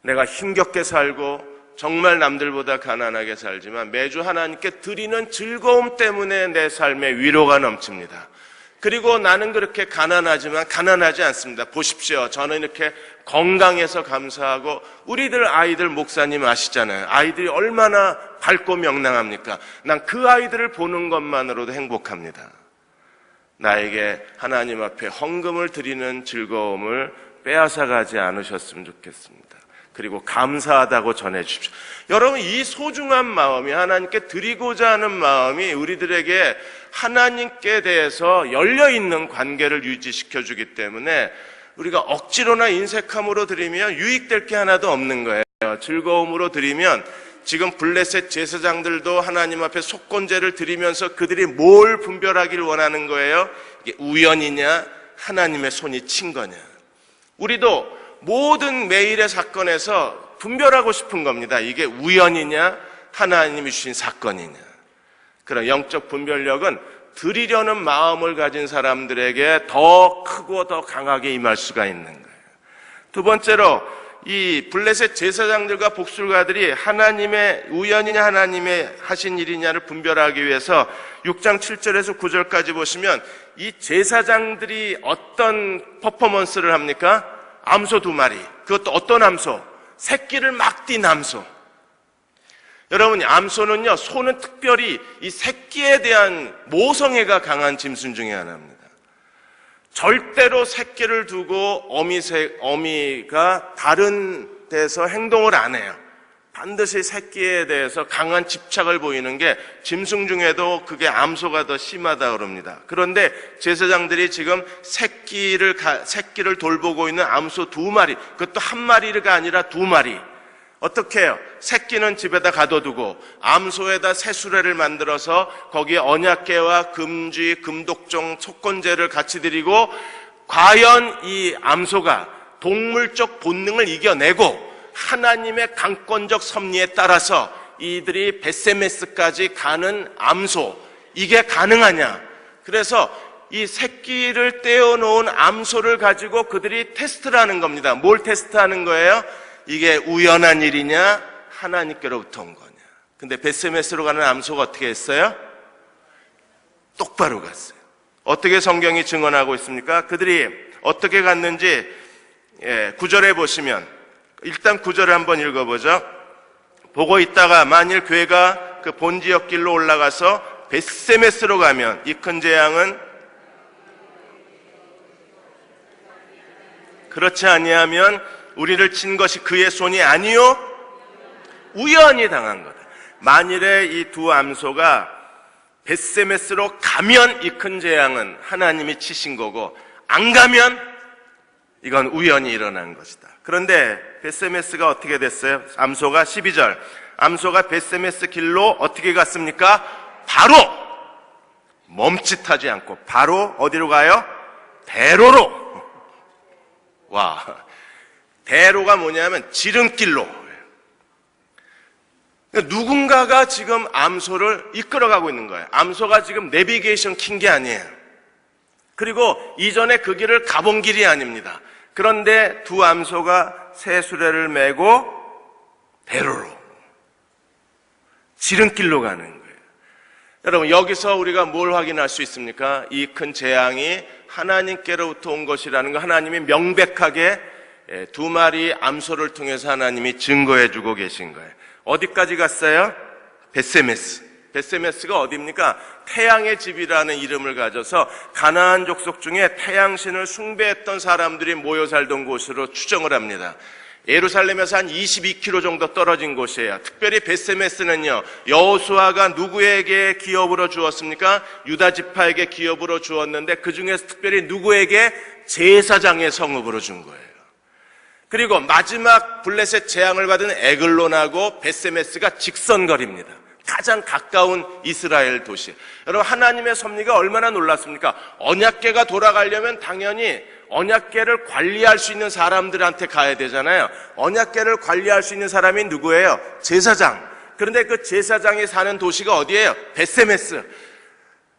내가 힘겹게 살고 정말 남들보다 가난하게 살지만 매주 하나님께 드리는 즐거움 때문에 내 삶에 위로가 넘칩니다. 그리고 나는 그렇게 가난하지만 가난하지 않습니다. 보십시오. 저는 이렇게 건강해서 감사하고, 우리들 아이들 목사님 아시잖아요. 아이들이 얼마나 밝고 명랑합니까? 난 그 아이들을 보는 것만으로도 행복합니다. 나에게 하나님 앞에 헌금을 드리는 즐거움을 빼앗아가지 않으셨으면 좋겠습니다. 그리고 감사하다고 전해주십시오. 여러분, 이 소중한 마음이, 하나님께 드리고자 하는 마음이 우리들에게 하나님께 대해서 열려있는 관계를 유지시켜주기 때문에 우리가 억지로나 인색함으로 드리면 유익될 게 하나도 없는 거예요. 즐거움으로 드리면, 지금 블레셋 제사장들도 하나님 앞에 속건제를 드리면서 그들이 뭘 분별하기를 원하는 거예요? 이게 우연이냐 하나님의 손이 친 거냐. 우리도 모든 매일의 사건에서 분별하고 싶은 겁니다. 이게 우연이냐 하나님이 주신 사건이냐. 그런 영적 분별력은 드리려는 마음을 가진 사람들에게 더 크고 더 강하게 임할 수가 있는 거예요. 두 번째로, 이 블레셋 제사장들과 복술가들이 하나님의 우연이냐 하나님의 하신 일이냐를 분별하기 위해서 6장 7절에서 9절까지 보시면 이 제사장들이 어떤 퍼포먼스를 합니까? 암소 2마리. 그것도 어떤 암소? 새끼를 막 띈 암소. 여러분, 암소는요, 소는 특별히 이 새끼에 대한 모성애가 강한 짐승 중에 하나입니다. 절대로 새끼를 두고 어미가 다른 데서 행동을 안 해요. 반드시 새끼에 대해서 강한 집착을 보이는 게 짐승 중에도 그게 암소가 더 심하다 그럽니다. 그런데 제사장들이 지금 새끼를 돌보고 있는 암소 2마리, 그것도 1마리가 아니라 2마리. 어떻게 해요? 새끼는 집에다 가둬두고 암소에다 새수레를 만들어서 거기에 언약궤와 금쥐, 금독종, 속건제를 같이 드리고, 과연 이 암소가 동물적 본능을 이겨내고 하나님의 강권적 섭리에 따라서 이들이 벳세메스까지 가는 암소, 이게 가능하냐? 그래서 이 새끼를 떼어놓은 암소를 가지고 그들이 테스트를 하는 겁니다. 뭘 테스트하는 거예요? 이게 우연한 일이냐 하나님께로부터 온 거냐. 근데 벳세메스로 가는 암소가 어떻게 했어요? 똑바로 갔어요. 어떻게 성경이 증언하고 있습니까? 그들이 어떻게 갔는지 9절에 보시면, 일단 9절을 한번 읽어보죠. 보고 있다가 만일 괴가 그 본지역 길로 올라가서 벳세메스로 가면 이 큰 재앙은 그렇지 아니하면 우리를 친 것이 그의 손이 아니요 우연히 당한 거다. 만일에 이 2 암소가 벳세메스로 가면 이 큰 재앙은 하나님이 치신 거고, 안 가면 이건 우연히 일어난 것이다. 그런데 벳세메스가 어떻게 됐어요? 암소가 12절, 암소가 벳세메스 길로 어떻게 갔습니까? 바로 멈칫하지 않고 바로 어디로 가요? 대로로. 와, 대로가 뭐냐면 지름길로. 누군가가 지금 암소를 이끌어가고 있는 거예요. 암소가 지금 내비게이션 킨 게 아니에요. 그리고 이전에 그 길을 가본 길이 아닙니다. 그런데 2 암소가 새 수레를 메고 대로로, 지름길로 가는 거예요. 여러분, 여기서 우리가 뭘 확인할 수 있습니까? 이 큰 재앙이 하나님께로부터 온 것이라는 거 하나님이 명백하게 2마리 암소를 통해서 하나님이 증거해주고 계신 거예요. 어디까지 갔어요? 벳세메스. 벳세메스가 어디입니까? 태양의 집이라는 이름을 가져서 가나안 족속 중에 태양신을 숭배했던 사람들이 모여 살던 곳으로 추정을 합니다. 예루살렘에서 한 22km 정도 떨어진 곳이에요. 특별히 벳세메스는요, 여호수아가 누구에게 기업으로 주었습니까? 유다 지파에게 기업으로 주었는데 그 중에서 특별히 누구에게? 제사장의 성읍으로 준 거예요. 그리고 마지막 블레셋 재앙을 받은 에글론하고 벳세메스가 직선거리입니다. 가장 가까운 이스라엘 도시. 여러분, 하나님의 섭리가 얼마나 놀랐습니까? 언약궤가 돌아가려면 당연히 언약궤를 관리할 수 있는 사람들한테 가야 되잖아요. 언약궤를 관리할 수 있는 사람이 누구예요? 제사장. 그런데 그 제사장이 사는 도시가 어디예요? 벳세메스.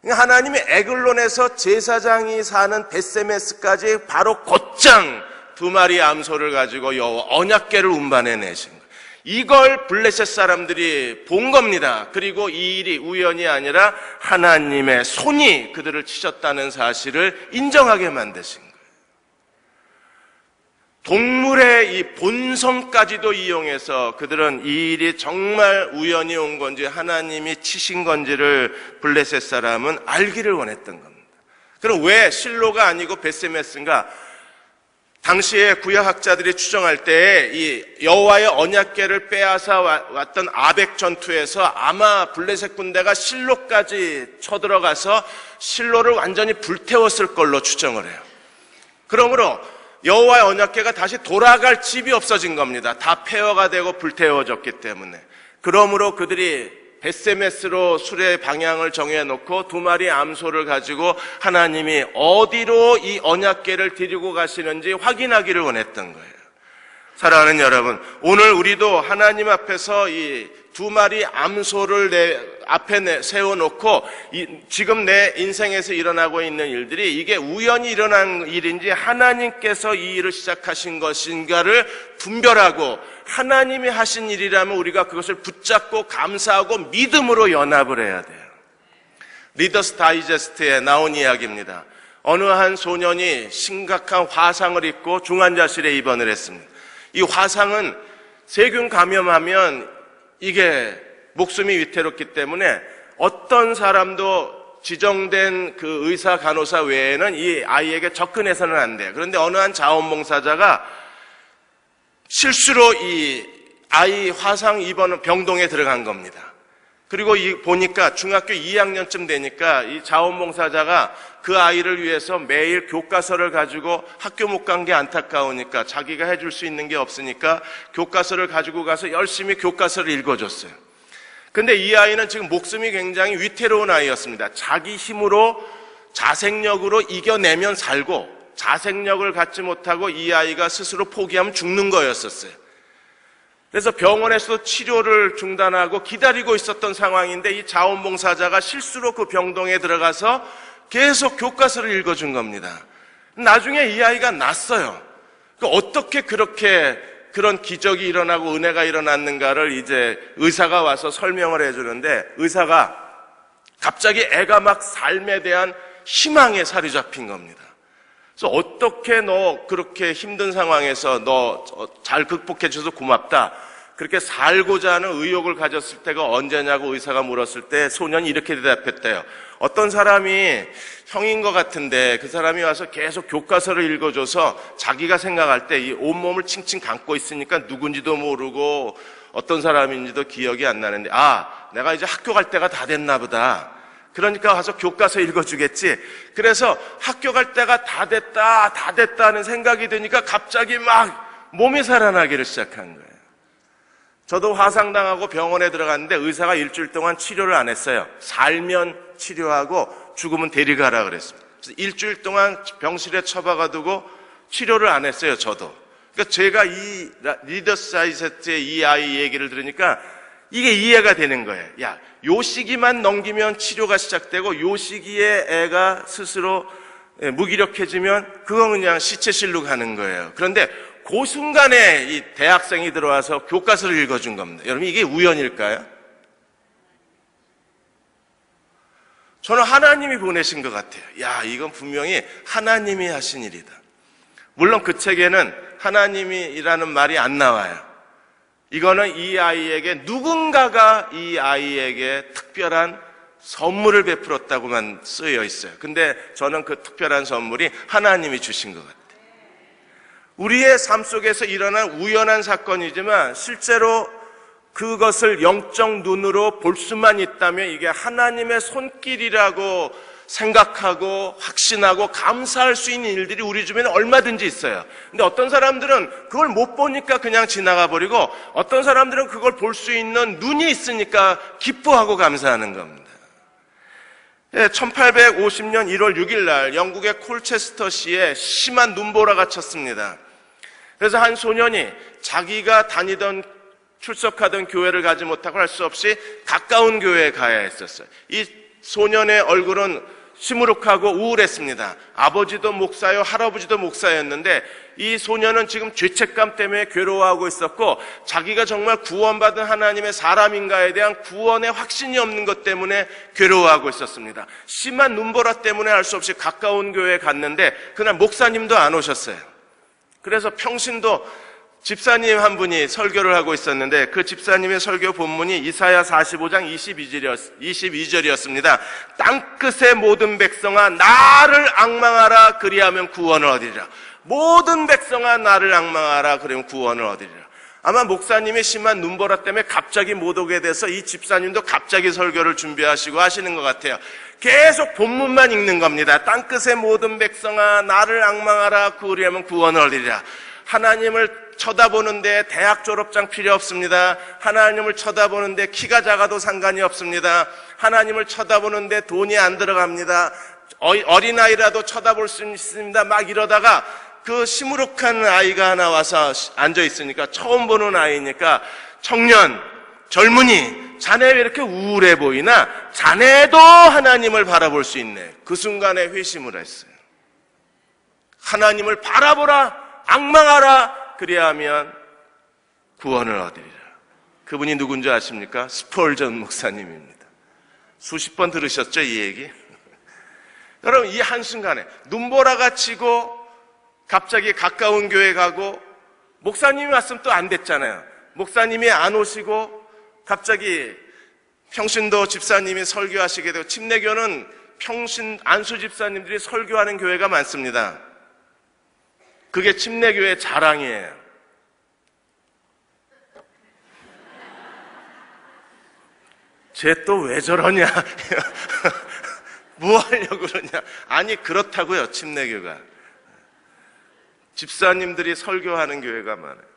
하나님이 에글론에서 제사장이 사는 벳세메스까지 바로 곧장 2마리 암소를 가지고 여호와 언약궤를 운반해 내신 거예요. 이걸 블레셋 사람들이 본 겁니다. 그리고 이 일이 우연이 아니라 하나님의 손이 그들을 치셨다는 사실을 인정하게 만드신 거예요. 동물의 이 본성까지도 이용해서 그들은 이 일이 정말 우연히 온 건지 하나님이 치신 건지를 블레셋 사람은 알기를 원했던 겁니다. 그럼 왜 실로가 아니고 벳세메스인가? 당시에 구약학자들이 추정할 때 이 여호와의 언약궤를 빼앗아 왔던 아벡 전투에서 아마 블레셋 군대가 실로까지 쳐들어가서 실로를 완전히 불태웠을 걸로 추정을 해요. 그러므로 여호와의 언약궤가 다시 돌아갈 집이 없어진 겁니다. 다 폐허가 되고 불태워졌기 때문에. 그러므로 그들이 벳세메스로 수레 방향을 정해놓고 2마리 암소를 가지고 하나님이 어디로 이 언약궤를 데리고 가시는지 확인하기를 원했던 거예요. 사랑하는 여러분, 오늘 우리도 하나님 앞에서 이 2마리 암소를 내 앞에 세워놓고 지금 내 인생에서 일어나고 있는 일들이 이게 우연히 일어난 일인지 하나님께서 이 일을 시작하신 것인가를 분별하고 하나님이 하신 일이라면 우리가 그것을 붙잡고 감사하고 믿음으로 연합을 해야 돼요. 리더스 다이제스트에 나온 이야기입니다. 어느 한 소년이 심각한 화상을 입고 중환자실에 입원을 했습니다. 이 화상은 세균 감염하면 이게 목숨이 위태롭기 때문에 어떤 사람도 지정된 그 의사 간호사 외에는 이 아이에게 접근해서는 안 돼요. 그런데 어느 한 자원봉사자가 실수로 이 아이 화상 입원 병동에 들어간 겁니다. 그리고 보니까 중학교 2학년쯤 되니까 이 자원봉사자가 그 아이를 위해서 매일 교과서를 가지고 학교 못 간 게 안타까우니까 자기가 해줄 수 있는 게 없으니까 교과서를 가지고 가서 열심히 교과서를 읽어줬어요. 근데 이 아이는 지금 목숨이 굉장히 위태로운 아이였습니다. 자기 힘으로 자생력으로 이겨내면 살고 자생력을 갖지 못하고 이 아이가 스스로 포기하면 죽는 거였었어요. 그래서 병원에서도 치료를 중단하고 기다리고 있었던 상황인데 이 자원봉사자가 실수로 그 병동에 들어가서 계속 교과서를 읽어준 겁니다. 나중에 이 아이가 났어요. 어떻게 그런 기적이 일어나고 은혜가 일어났는가를 이제 의사가 와서 설명을 해주는데 의사가 갑자기 애가 막 삶에 대한 희망에 살이 잡힌 겁니다. 그래서 어떻게 너 그렇게 힘든 상황에서 너 잘 극복해 줘서 고맙다. 그렇게 살고자 하는 의욕을 가졌을 때가 언제냐고 의사가 물었을 때 소년이 이렇게 대답했대요. 어떤 사람이 형인 것 같은데 그 사람이 와서 계속 교과서를 읽어줘서 자기가 생각할 때 이 온몸을 칭칭 감고 있으니까 누군지도 모르고 어떤 사람인지도 기억이 안 나는데 내가 이제 학교 갈 때가 다 됐나 보다. 그러니까 와서 교과서 읽어주겠지. 그래서 학교 갈 때가 다 됐다 하는 생각이 드니까 갑자기 막 몸이 살아나기를 시작한 거예요. 저도 화상당하고 병원에 들어갔는데 의사가 일주일 동안 치료를 안 했어요. 살면 치료하고 죽으면 데리가라 그랬습니다. 그래서 일주일 동안 병실에 처박아두고 치료를 안 했어요, 저도. 그러니까 제가 이 리더스 다이제스트의 이 아이 얘기를 들으니까 이게 이해가 되는 거예요. 요 시기만 넘기면 치료가 시작되고 요 시기에 애가 스스로 무기력해지면 그건 그냥 시체실로 가는 거예요. 그런데 그 순간에 이 대학생이 들어와서 교과서를 읽어준 겁니다. 여러분, 이게 우연일까요? 저는 하나님이 보내신 것 같아요. 이건 분명히 하나님이 하신 일이다. 물론 그 책에는 하나님이라는 말이 안 나와요. 이거는 이 아이에게 누군가가 이 아이에게 특별한 선물을 베풀었다고만 쓰여 있어요. 근데 저는 그 특별한 선물이 하나님이 주신 것 같아요. 우리의 삶 속에서 일어난 우연한 사건이지만 실제로 그것을 영적 눈으로 볼 수만 있다면 이게 하나님의 손길이라고 생각하고 확신하고 감사할 수 있는 일들이 우리 주변에 얼마든지 있어요. 근데 어떤 사람들은 그걸 못 보니까 그냥 지나가 버리고, 어떤 사람들은 그걸 볼 수 있는 눈이 있으니까 기뻐하고 감사하는 겁니다. 1850년 1월 6일 날 영국의 콜체스터시에 심한 눈보라가 쳤습니다. 그래서 한 소년이 자기가 출석하던 교회를 가지 못하고 할 수 없이 가까운 교회에 가야 했었어요. 이 소년의 얼굴은 시무룩하고 우울했습니다. 아버지도 목사요, 할아버지도 목사였는데 이 소년은 지금 죄책감 때문에 괴로워하고 있었고, 자기가 정말 구원받은 하나님의 사람인가에 대한 구원의 확신이 없는 것 때문에 괴로워하고 있었습니다. 심한 눈보라 때문에 할 수 없이 가까운 교회에 갔는데 그날 목사님도 안 오셨어요. 그래서 평신도 집사님 한 분이 설교를 하고 있었는데 그 집사님의 설교 본문이 이사야 45장 22절이었습니다. 땅끝의 모든 백성아 나를 앙망하라, 그리하면 구원을 얻으리라. 모든 백성아 나를 앙망하라, 그러면 구원을 얻으리라. 아마 목사님이 심한 눈보라 때문에 갑자기 못 오게 돼서 이 집사님도 갑자기 설교를 준비하시고 하시는 것 같아요. 계속 본문만 읽는 겁니다. 땅끝의 모든 백성아 나를 앙망하라, 그리하면 구원을 얻으리라. 하나님을 쳐다보는데 대학 졸업장 필요 없습니다. 하나님을 쳐다보는데 키가 작아도 상관이 없습니다. 하나님을 쳐다보는데 돈이 안 들어갑니다. 어린아이라도 쳐다볼 수 있습니다. 막 이러다가 그 시무룩한 아이가 하나 와서 앉아 있으니까, 처음 보는 아이니까, 청년, 젊은이, 자네 왜 이렇게 우울해 보이나? 자네도 하나님을 바라볼 수 있네. 그 순간에 회심을 했어요. 하나님을 바라보라, 앙망하라, 그리하면 구원을 얻으리라. 그분이 누군지 아십니까? 스펄전 목사님입니다. 수십 번 들으셨죠, 이 얘기? 여러분, 이 한순간에 눈보라가 치고 갑자기 가까운 교회 가고, 목사님이 왔으면 또 안 됐잖아요. 목사님이 안 오시고 갑자기 평신도 집사님이 설교하시게 되고, 침례교는 안수 집사님들이 설교하는 교회가 많습니다. 그게 침례교회의 자랑이에요. 쟤 또 왜 저러냐? 뭐 하려고 그러냐? 아니, 그렇다고요, 침례교가. 집사님들이 설교하는 교회가 많아요.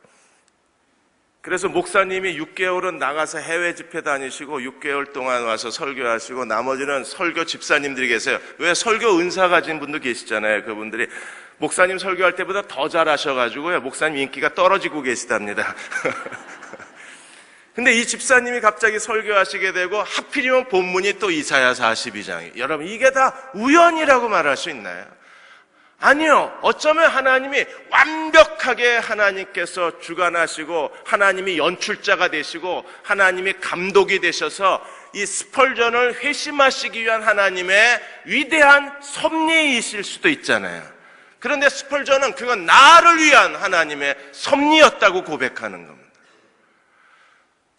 그래서 목사님이 6개월은 나가서 해외 집회 다니시고 6개월 동안 와서 설교하시고, 나머지는 설교 집사님들이 계세요. 왜? 설교 은사 가진 분도 계시잖아요. 그분들이 목사님 설교할 때보다 더 잘하셔가지고요, 목사님 인기가 떨어지고 계시답니다. 근데 이 집사님이 갑자기 설교하시게 되고, 하필이면 본문이 또 이사야 42장이에요. 여러분, 이게 다 우연이라고 말할 수 있나요? 아니요. 어쩌면 하나님이 완벽하게 하나님께서 주관하시고, 하나님이 연출자가 되시고, 하나님이 감독이 되셔서 이 스펄전을 회심하시기 위한 하나님의 위대한 섭리이실 수도 있잖아요. 그런데 스펄전은 그건 나를 위한 하나님의 섭리였다고 고백하는 겁니다.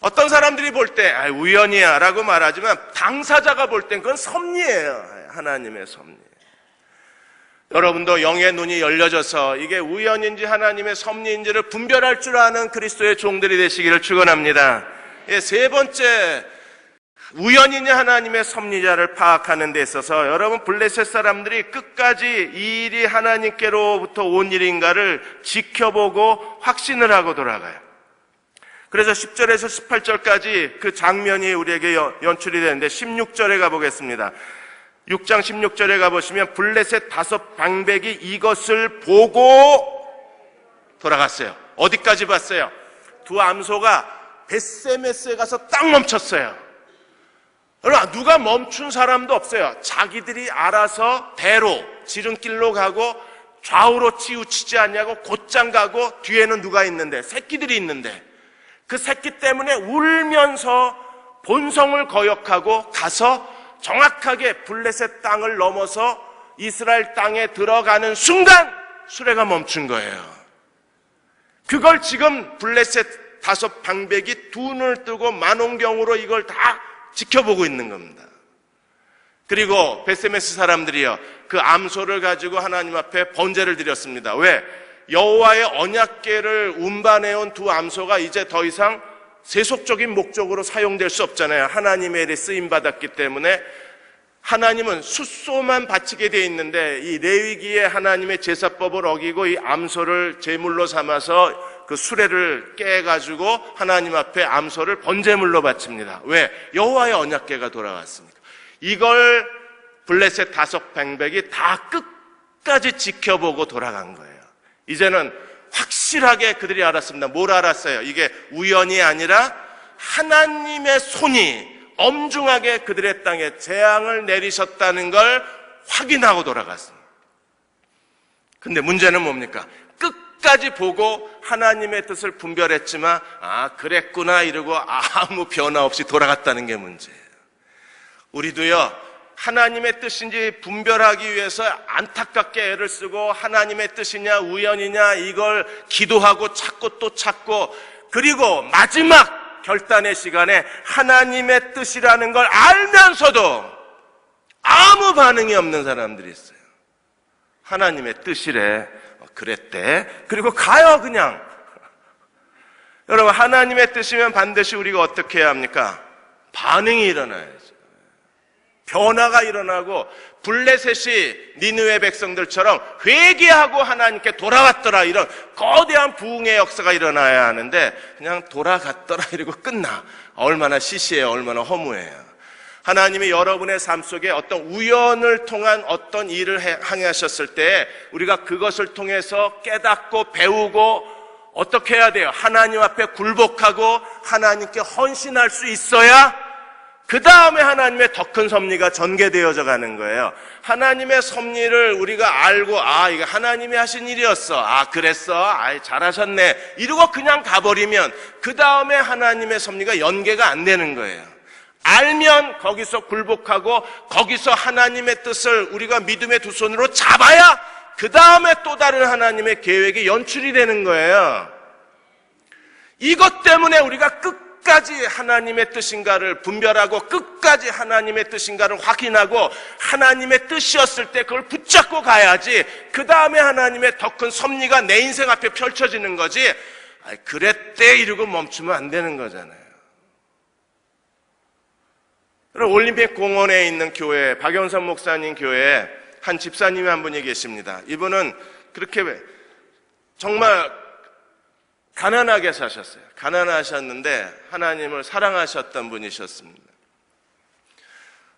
어떤 사람들이 볼 때 우연이야 라고 말하지만, 당사자가 볼 땐 그건 섭리예요. 하나님의 섭리. 여러분도 영의 눈이 열려져서 이게 우연인지 하나님의 섭리인지를 분별할 줄 아는 그리스도의 종들이 되시기를 축원합니다. 세 번째, 우연이냐 하나님의 섭리자를 파악하는 데 있어서 여러분, 블레셋 사람들이 끝까지 이 일이 하나님께로부터 온 일인가를 지켜보고 확신을 하고 돌아가요. 그래서 10절에서 18절까지 그 장면이 우리에게 연출이 되는데, 16절에 가보겠습니다. 6장 16절에 가보시면 블레셋 5 방백이 이것을 보고 돌아갔어요. 어디까지 봤어요? 두 암소가 벳세메스에 가서 딱 멈췄어요. 여러분, 누가 멈춘 사람도 없어요. 자기들이 알아서 대로 지름길로 가고 좌우로 치우치지 않냐고 곧장 가고, 뒤에는 누가 있는데? 새끼들이 있는데, 그 새끼 때문에 울면서 본성을 거역하고 가서 정확하게 블레셋 땅을 넘어서 이스라엘 땅에 들어가는 순간 수레가 멈춘 거예요. 그걸 지금 블레셋 5 방백이 두 눈을 뜨고 만원경으로 이걸 다 지켜보고 있는 겁니다. 그리고 벳세메스 사람들이요, 그 암소를 가지고 하나님 앞에 번제를 드렸습니다. 왜? 여호와의 언약궤를 운반해온 두 암소가 이제 더 이상 세속적인 목적으로 사용될 수 없잖아요. 하나님의 일에 쓰임받았기 때문에 하나님은 숫소만 바치게 돼 있는데 이 레위기에 하나님의 제사법을 어기고 이 암소를 제물로 삼아서 그 수레를 깨가지고 하나님 앞에 암소를 번제물로 바칩니다. 왜? 여호와의 언약궤가 돌아왔으니까. 이걸 블레셋 다섯 방백이 다 끝까지 지켜보고 돌아간 거예요. 이제는 확실하게 그들이 알았습니다. 뭘 알았어요? 이게 우연이 아니라 하나님의 손이 엄중하게 그들의 땅에 재앙을 내리셨다는 걸 확인하고 돌아갔습니다. 근데 문제는 뭡니까? 끝까지 보고 하나님의 뜻을 분별했지만 그랬구나 이러고 아무 변화 없이 돌아갔다는 게 문제예요. 우리도요, 하나님의 뜻인지 분별하기 위해서 안타깝게 애를 쓰고 하나님의 뜻이냐 우연이냐 이걸 기도하고 찾고 또 찾고, 그리고 마지막 결단의 시간에 하나님의 뜻이라는 걸 알면서도 아무 반응이 없는 사람들이 있어요. 하나님의 뜻이래, 그랬대, 그리고 가요 그냥. 여러분, 하나님의 뜻이면 반드시 우리가 어떻게 해야 합니까? 반응이 일어나야죠. 변화가 일어나고 블레셋이 니느웨 백성들처럼 회개하고 하나님께 돌아갔더라, 이런 거대한 부흥의 역사가 일어나야 하는데 그냥 돌아갔더라 이러고 끝나. 얼마나 시시해요, 얼마나 허무해요. 하나님이 여러분의 삶 속에 어떤 우연을 통한 어떤 일을 행하셨을 때 우리가 그것을 통해서 깨닫고 배우고 어떻게 해야 돼요? 하나님 앞에 굴복하고 하나님께 헌신할 수 있어야 그 다음에 하나님의 더 큰 섭리가 전개되어져 가는 거예요. 하나님의 섭리를 우리가 알고 이거 하나님이 하신 일이었어, 그랬어, 잘하셨네 이러고 그냥 가버리면 그 다음에 하나님의 섭리가 연계가 안 되는 거예요. 알면 거기서 굴복하고 거기서 하나님의 뜻을 우리가 믿음의 두 손으로 잡아야 그 다음에 또 다른 하나님의 계획이 연출이 되는 거예요. 이것 때문에 우리가 끝까지 하나님의 뜻인가를 분별하고 끝까지 하나님의 뜻인가를 확인하고 하나님의 뜻이었을 때 그걸 붙잡고 가야지 그 다음에 하나님의 더 큰 섭리가 내 인생 앞에 펼쳐지는 거지. 그랬대 이러고 멈추면 안 되는 거잖아요. 올림픽 공원에 있는 교회, 박영선 목사님 교회에 한 집사님이 한 분이 계십니다. 이분은 그렇게 정말 가난하게 사셨어요. 가난하셨는데 하나님을 사랑하셨던 분이셨습니다.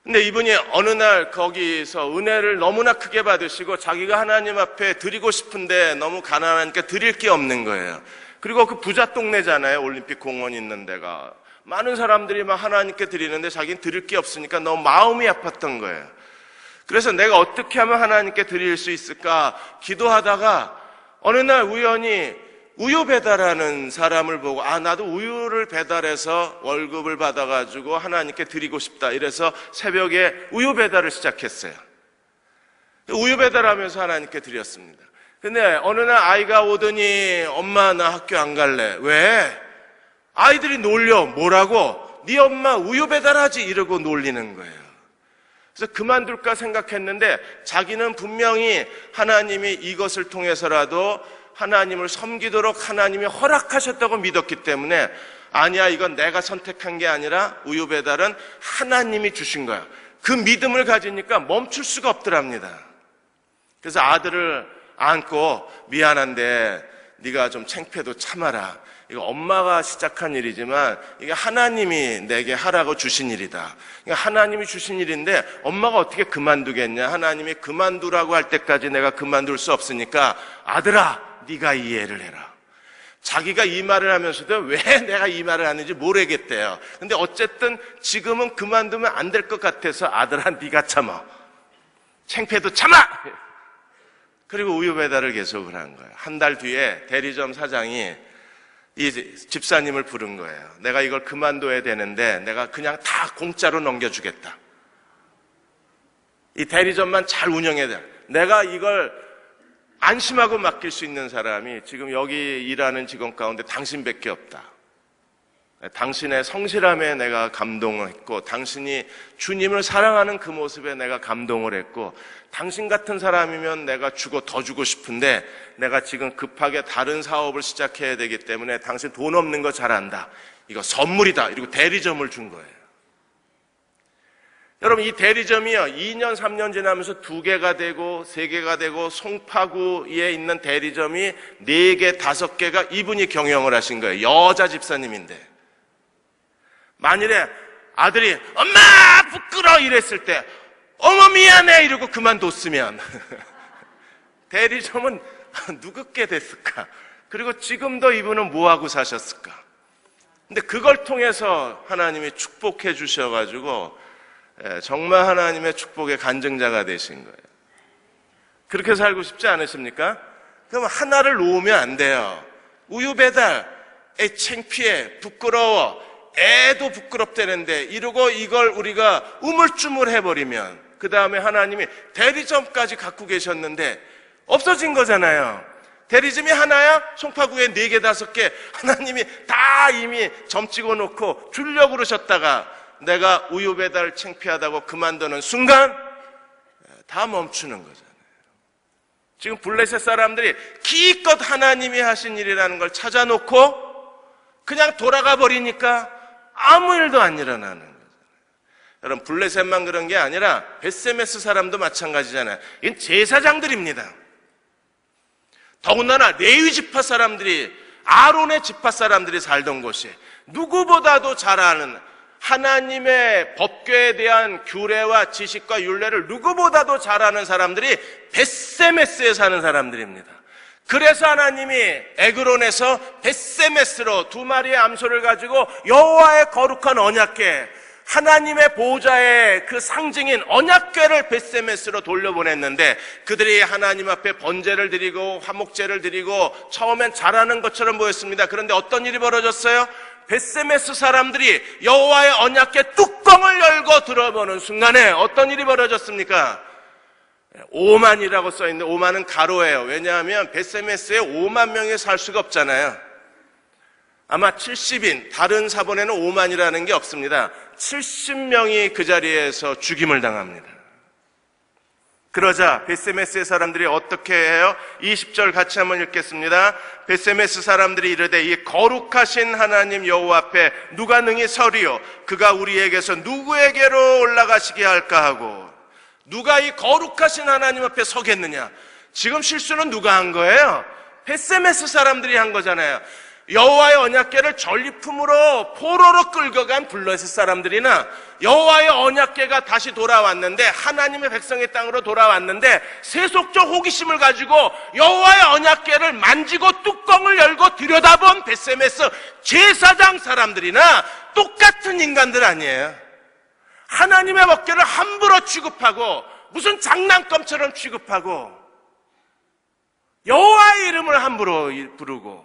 근데 이분이 어느 날 거기서 은혜를 너무나 크게 받으시고 자기가 하나님 앞에 드리고 싶은데 너무 가난하니까 드릴 게 없는 거예요. 그리고 그 부자 동네잖아요, 올림픽 공원 있는 데가. 많은 사람들이 막 하나님께 드리는데 자기는 드릴 게 없으니까 너무 마음이 아팠던 거예요. 그래서 내가 어떻게 하면 하나님께 드릴 수 있을까 기도하다가 어느 날 우연히 우유 배달하는 사람을 보고 나도 우유를 배달해서 월급을 받아가지고 하나님께 드리고 싶다 이래서 새벽에 우유 배달을 시작했어요. 우유 배달하면서 하나님께 드렸습니다. 근데 어느 날 아이가 오더니 엄마 나 학교 안 갈래. 왜? 아이들이 놀려. 뭐라고? 네 엄마 우유 배달하지 이러고 놀리는 거예요. 그래서 그만둘까 생각했는데 자기는 분명히 하나님이 이것을 통해서라도 하나님을 섬기도록 하나님이 허락하셨다고 믿었기 때문에 아니야, 이건 내가 선택한 게 아니라 우유 배달은 하나님이 주신 거야. 그 믿음을 가지니까 멈출 수가 없더랍니다. 그래서 아들을 안고 미안한데 네가 좀 창피해도 참아라. 이거 엄마가 시작한 일이지만 이게 하나님이 내게 하라고 주신 일이다. 그러니까 하나님이 주신 일인데 엄마가 어떻게 그만두겠냐. 하나님이 그만두라고 할 때까지 내가 그만둘 수 없으니까 아들아 네가 이해를 해라. 자기가 이 말을 하면서도 왜 내가 이 말을 하는지 모르겠대요. 근데 어쨌든 지금은 그만두면 안 될 것 같아서 아들아 네가 참아. 창피해도 참아. 그리고 우유 배달을 계속을 한 거예요. 한 달 뒤에 대리점 사장이 이 집사님을 부른 거예요. 내가 이걸 그만둬야 되는데 내가 그냥 다 공짜로 넘겨주겠다. 이 대리점만 잘 운영해야 돼. 내가 이걸 안심하고 맡길 수 있는 사람이 지금 여기 일하는 직원 가운데 당신밖에 없다. 당신의 성실함에 내가 감동했고, 당신이 주님을 사랑하는 그 모습에 내가 감동을 했고, 당신 같은 사람이면 내가 더 주고 싶은데 내가 지금 급하게 다른 사업을 시작해야 되기 때문에 당신 돈 없는 거 잘 안다, 이거 선물이다, 이러고 대리점을 준 거예요. 여러분, 이 대리점이요, 2년 3년 지나면서 2개가 되고 3개가 되고, 송파구에 있는 대리점이 4개 5개가 이분이 경영을 하신 거예요. 여자 집사님인데, 만일에 아들이 엄마 부끄러워 이랬을 때 어머 미안해 이러고 그만뒀으면 대리점은 누구께 됐을까? 그리고 지금도 이분은 뭐하고 사셨을까? 근데 그걸 통해서 하나님이 축복해 주셔가지고 정말 하나님의 축복의 간증자가 되신 거예요. 그렇게 살고 싶지 않으십니까? 그럼 하나를 놓으면 안 돼요. 우유 배달, 창피해, 부끄러워, 애도 부끄럽다는데 이러고 이걸 우리가 우물쭈물 해버리면 그 다음에 하나님이 대리점까지 갖고 계셨는데 없어진 거잖아요. 대리점이 하나야? 송파구에 4개 5개 하나님이 다 이미 점 찍어놓고 주려고 그러셨다가 내가 우유 배달 창피하다고 그만두는 순간 다 멈추는 거잖아요. 지금 블레셋 사람들이 기껏 하나님이 하신 일이라는 걸 찾아놓고 그냥 돌아가 버리니까 아무 일도 안 일어나는 거잖아요. 여러분, 블레셋만 그런 게 아니라 벳세메스 사람도 마찬가지잖아요. 이건 제사장들입니다. 더군다나 레위 지파 사람들이, 아론의 지파 사람들이 살던 곳이 누구보다도 잘 아는 하나님의 법궤에 대한 규례와 지식과 율례를 누구보다도 잘 아는 사람들이 벳세메스에 사는 사람들입니다. 그래서 하나님이 에그론에서 벳세메스로 2마리의 암소를 가지고 여호와의 거룩한 언약궤, 하나님의 보호자의 그 상징인 언약궤를 벳세메스로 돌려보냈는데, 그들이 하나님 앞에 번제를 드리고 화목제를 드리고 처음엔 잘하는 것처럼 보였습니다. 그런데 어떤 일이 벌어졌어요? 벳세메스 사람들이 여호와의 언약궤 뚜껑을 열고 들어보는 순간에 어떤 일이 벌어졌습니까? 오만이라고 써있는데 오만은 가로예요. 왜냐하면 벳세메스에 5만 명이 살 수가 없잖아요. 아마 70인, 다른 사본에는 5만이라는 게 없습니다. 70명이 그 자리에서 죽임을 당합니다. 그러자 벳세메스의 사람들이 어떻게 해요? 20절 같이 한번 읽겠습니다. 벳세메스 사람들이 이르되 이 거룩하신 하나님 여호와 앞에 누가 능히 서리요? 그가 우리에게서 누구에게로 올라가시게 할까 하고. 누가 이 거룩하신 하나님 앞에 서겠느냐? 지금 실수는 누가 한 거예요? 벳세메스 사람들이 한 거잖아요. 여호와의 언약궤를 전리품으로 포로로 끌고 간 블레셋 사람들이나 여호와의 언약궤가 다시 돌아왔는데, 하나님의 백성의 땅으로 돌아왔는데 세속적 호기심을 가지고 여호와의 언약궤를 만지고 뚜껑을 열고 들여다본 벳세메스 제사장 사람들이나 똑같은 인간들 아니에요. 하나님의 법궤를 함부로 취급하고 무슨 장난감처럼 취급하고 여호와의 이름을 함부로 부르고,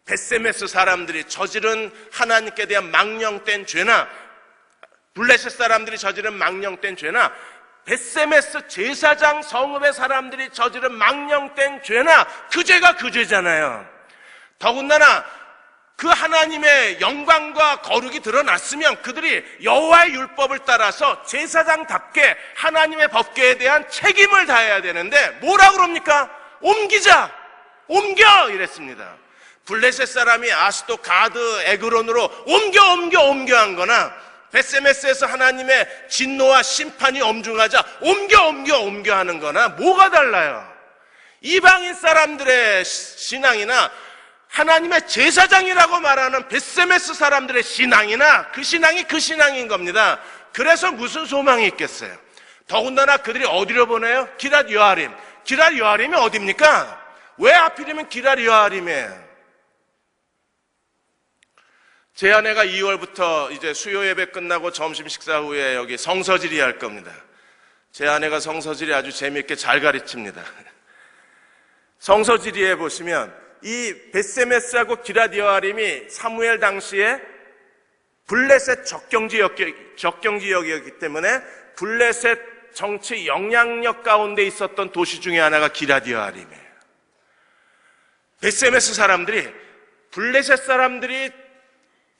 벳세메스 사람들이 저지른 하나님께 대한 망령된 죄나, 블레셋 사람들이 저지른 망령된 죄나, 벳세메스 제사장 성읍의 사람들이 저지른 망령된 죄나, 그 죄가 그 죄잖아요. 더군다나 그 하나님의 영광과 거룩이 드러났으면 그들이 여호와의 율법을 따라서 제사장답게 하나님의 법궤에 대한 책임을 다해야 되는데 뭐라고 그럽니까? 옮기자, 옮겨 이랬습니다. 블레셋 사람이 아스도, 가드, 에그론으로 옮겨 한 거나, 벳세메스에서 하나님의 진노와 심판이 엄중하자 옮겨 하는 거나 뭐가 달라요? 이방인 사람들의 신앙이나 하나님의 제사장이라고 말하는 벳세메스 사람들의 신앙이나 그 신앙이 그 신앙인 겁니다. 그래서 무슨 소망이 있겠어요? 더군다나 그들이 어디로 보내요? 기럇 여아림. 기럇 여아림이 어디입니까? 왜 하필이면 기럇 여아림이에요? 제 아내가 2월부터 이제 수요 예배 끝나고 점심 식사 후에 여기 성서지리 할 겁니다. 제 아내가 성서지리 아주 재미있게 잘 가르칩니다. 성서지리에 보시면 이 벳세메스하고 기럇 여아림이 사무엘 당시에 블레셋 적경지역이었기 때문에 블레셋 정치 영향력 가운데 있었던 도시 중에 하나가 기럇 여아림이에요. 벳세메스 사람들이 블레셋 사람들이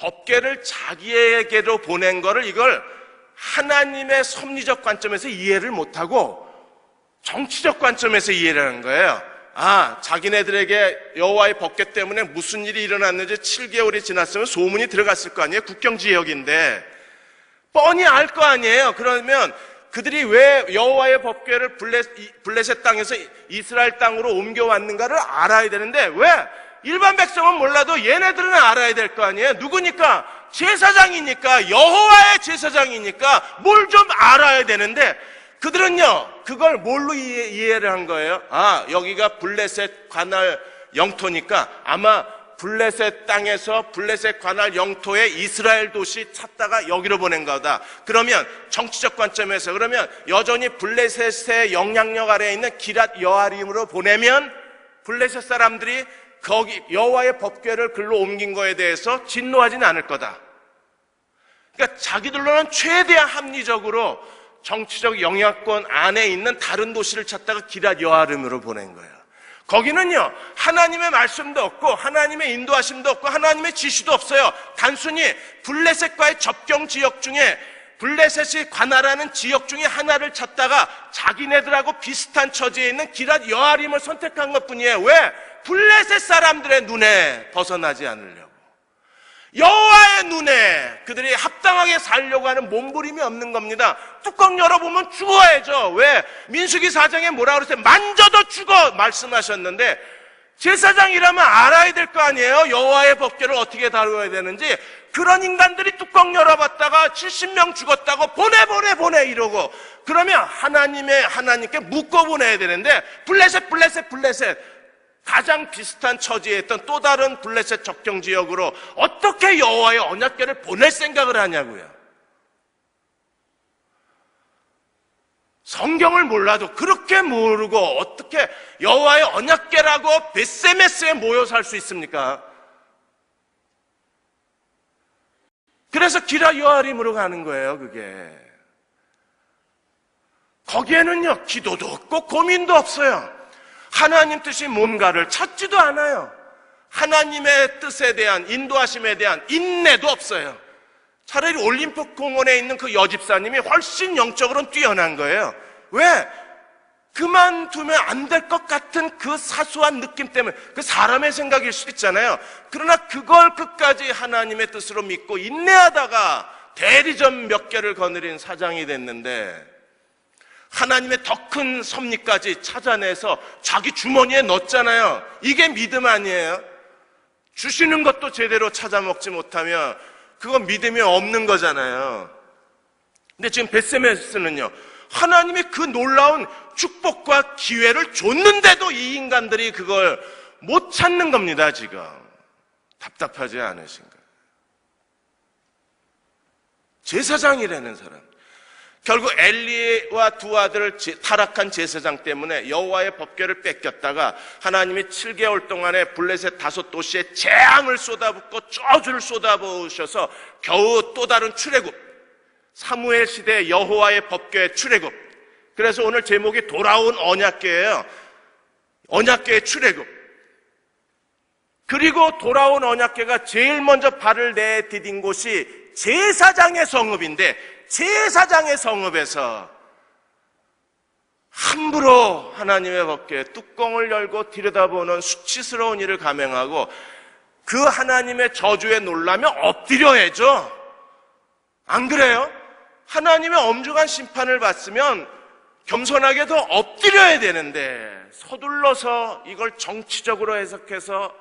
법궤를 자기에게로 보낸 거를 이걸 하나님의 섭리적 관점에서 이해를 못하고 정치적 관점에서 이해를 하는 거예요. 자기네들에게 여호와의 법궤 때문에 무슨 일이 일어났는지 7개월이 지났으면 소문이 들어갔을 거 아니에요. 국경지역인데 뻔히 알 거 아니에요. 그러면 그들이 왜 여호와의 법궤를 블레셋 땅에서 이스라엘 땅으로 옮겨왔는가를 알아야 되는데 왜? 일반 백성은 몰라도 얘네들은 알아야 될 거 아니에요. 누구니까? 제사장이니까, 여호와의 제사장이니까 뭘 좀 알아야 되는데 그들은요, 그걸 뭘로 이해를 한 거예요? 여기가 블레셋 관할 영토니까 아마 블레셋 땅에서 블레셋 관할 영토의 이스라엘 도시 찾다가 여기로 보낸 거다. 그러면 정치적 관점에서 그러면 여전히 블레셋의 영향력 아래에 있는 기랏 여아림으로 보내면 블레셋 사람들이 거기 여호와의 법궤를 글로 옮긴 거에 대해서 진노하지는 않을 거다. 그러니까 자기들로는 최대한 합리적으로 정치적 영향권 안에 있는 다른 도시를 찾다가 기랏 여아림으로 보낸 거예요. 거기는요, 하나님의 말씀도 없고 하나님의 인도하심도 없고 하나님의 지시도 없어요. 단순히 블레셋과의 접경 지역 중에 블레셋이 관할하는 지역 중에 하나를 찾다가 자기네들하고 비슷한 처지에 있는 기랏 여아림을 선택한 것뿐이에요. 왜? 블레셋 사람들의 눈에 벗어나지 않으려고. 여호와의 눈에 그들이 합당하게 살려고 하는 몸부림이 없는 겁니다. 뚜껑 열어보면 죽어야죠. 왜? 민수기 4장에 뭐라 그랬어요? 만져도 죽어 말씀하셨는데 제사장이라면 알아야 될 거 아니에요? 여호와의 법궤를 어떻게 다루어야 되는지. 그런 인간들이 뚜껑 열어봤다가 70명 죽었다고 보내 이러고 그러면 하나님께 묻고 보내야 되는데 블레셋 가장 비슷한 처지에 있던 또 다른 블레셋 접경 지역으로 어떻게 여호와의 언약궤를 보낼 생각을 하냐고요. 성경을 몰라도 그렇게 모르고 어떻게 여호와의 언약궤라고 베세메스에 모여 살 수 있습니까? 그래서 기랏 여아림으로 가는 거예요. 그게 거기에는요 기도도 없고 고민도 없어요. 하나님 뜻이 뭔가를 찾지도 않아요. 하나님의 뜻에 대한 인도하심에 대한 인내도 없어요. 차라리 올림픽 공원에 있는 그 여집사님이 훨씬 영적으로는 뛰어난 거예요. 왜? 그만두면 안 될 것 같은 그 사소한 느낌 때문에, 그 사람의 생각일 수 있잖아요. 그러나 그걸 끝까지 하나님의 뜻으로 믿고 인내하다가 대리점 몇 개를 거느린 사장이 됐는데 하나님의 더 큰 섭리까지 찾아내서 자기 주머니에 넣었잖아요. 이게 믿음 아니에요? 주시는 것도 제대로 찾아 먹지 못하면 그건 믿음이 없는 거잖아요. 근데 지금 베세메스는요, 하나님이 그 놀라운 축복과 기회를 줬는데도 이 인간들이 그걸 못 찾는 겁니다. 지금 답답하지 않으신가요? 제사장이라는 사람, 결국 엘리와 두 아들을 타락한 제사장 때문에 여호와의 법궤를 뺏겼다가 하나님이 7개월 동안에 블레셋 5도시에 재앙을 쏟아붓고 저주를 쏟아부으셔서 겨우 또 다른 출애굽, 사무엘 시대 여호와의 법궤의 출애굽. 그래서 오늘 제목이 돌아온 언약궤예요. 언약궤의 출애굽. 그리고 돌아온 언약궤가 제일 먼저 발을 내디딘 곳이 제사장의 성읍인데, 제사장의 성읍에서 함부로 하나님의 법궤의 뚜껑을 열고 들여다보는 수치스러운 일을 감행하고 그 하나님의 저주에 놀라며 엎드려야죠. 안 그래요? 하나님의 엄중한 심판을 받으면 겸손하게도 엎드려야 되는데 서둘러서 이걸 정치적으로 해석해서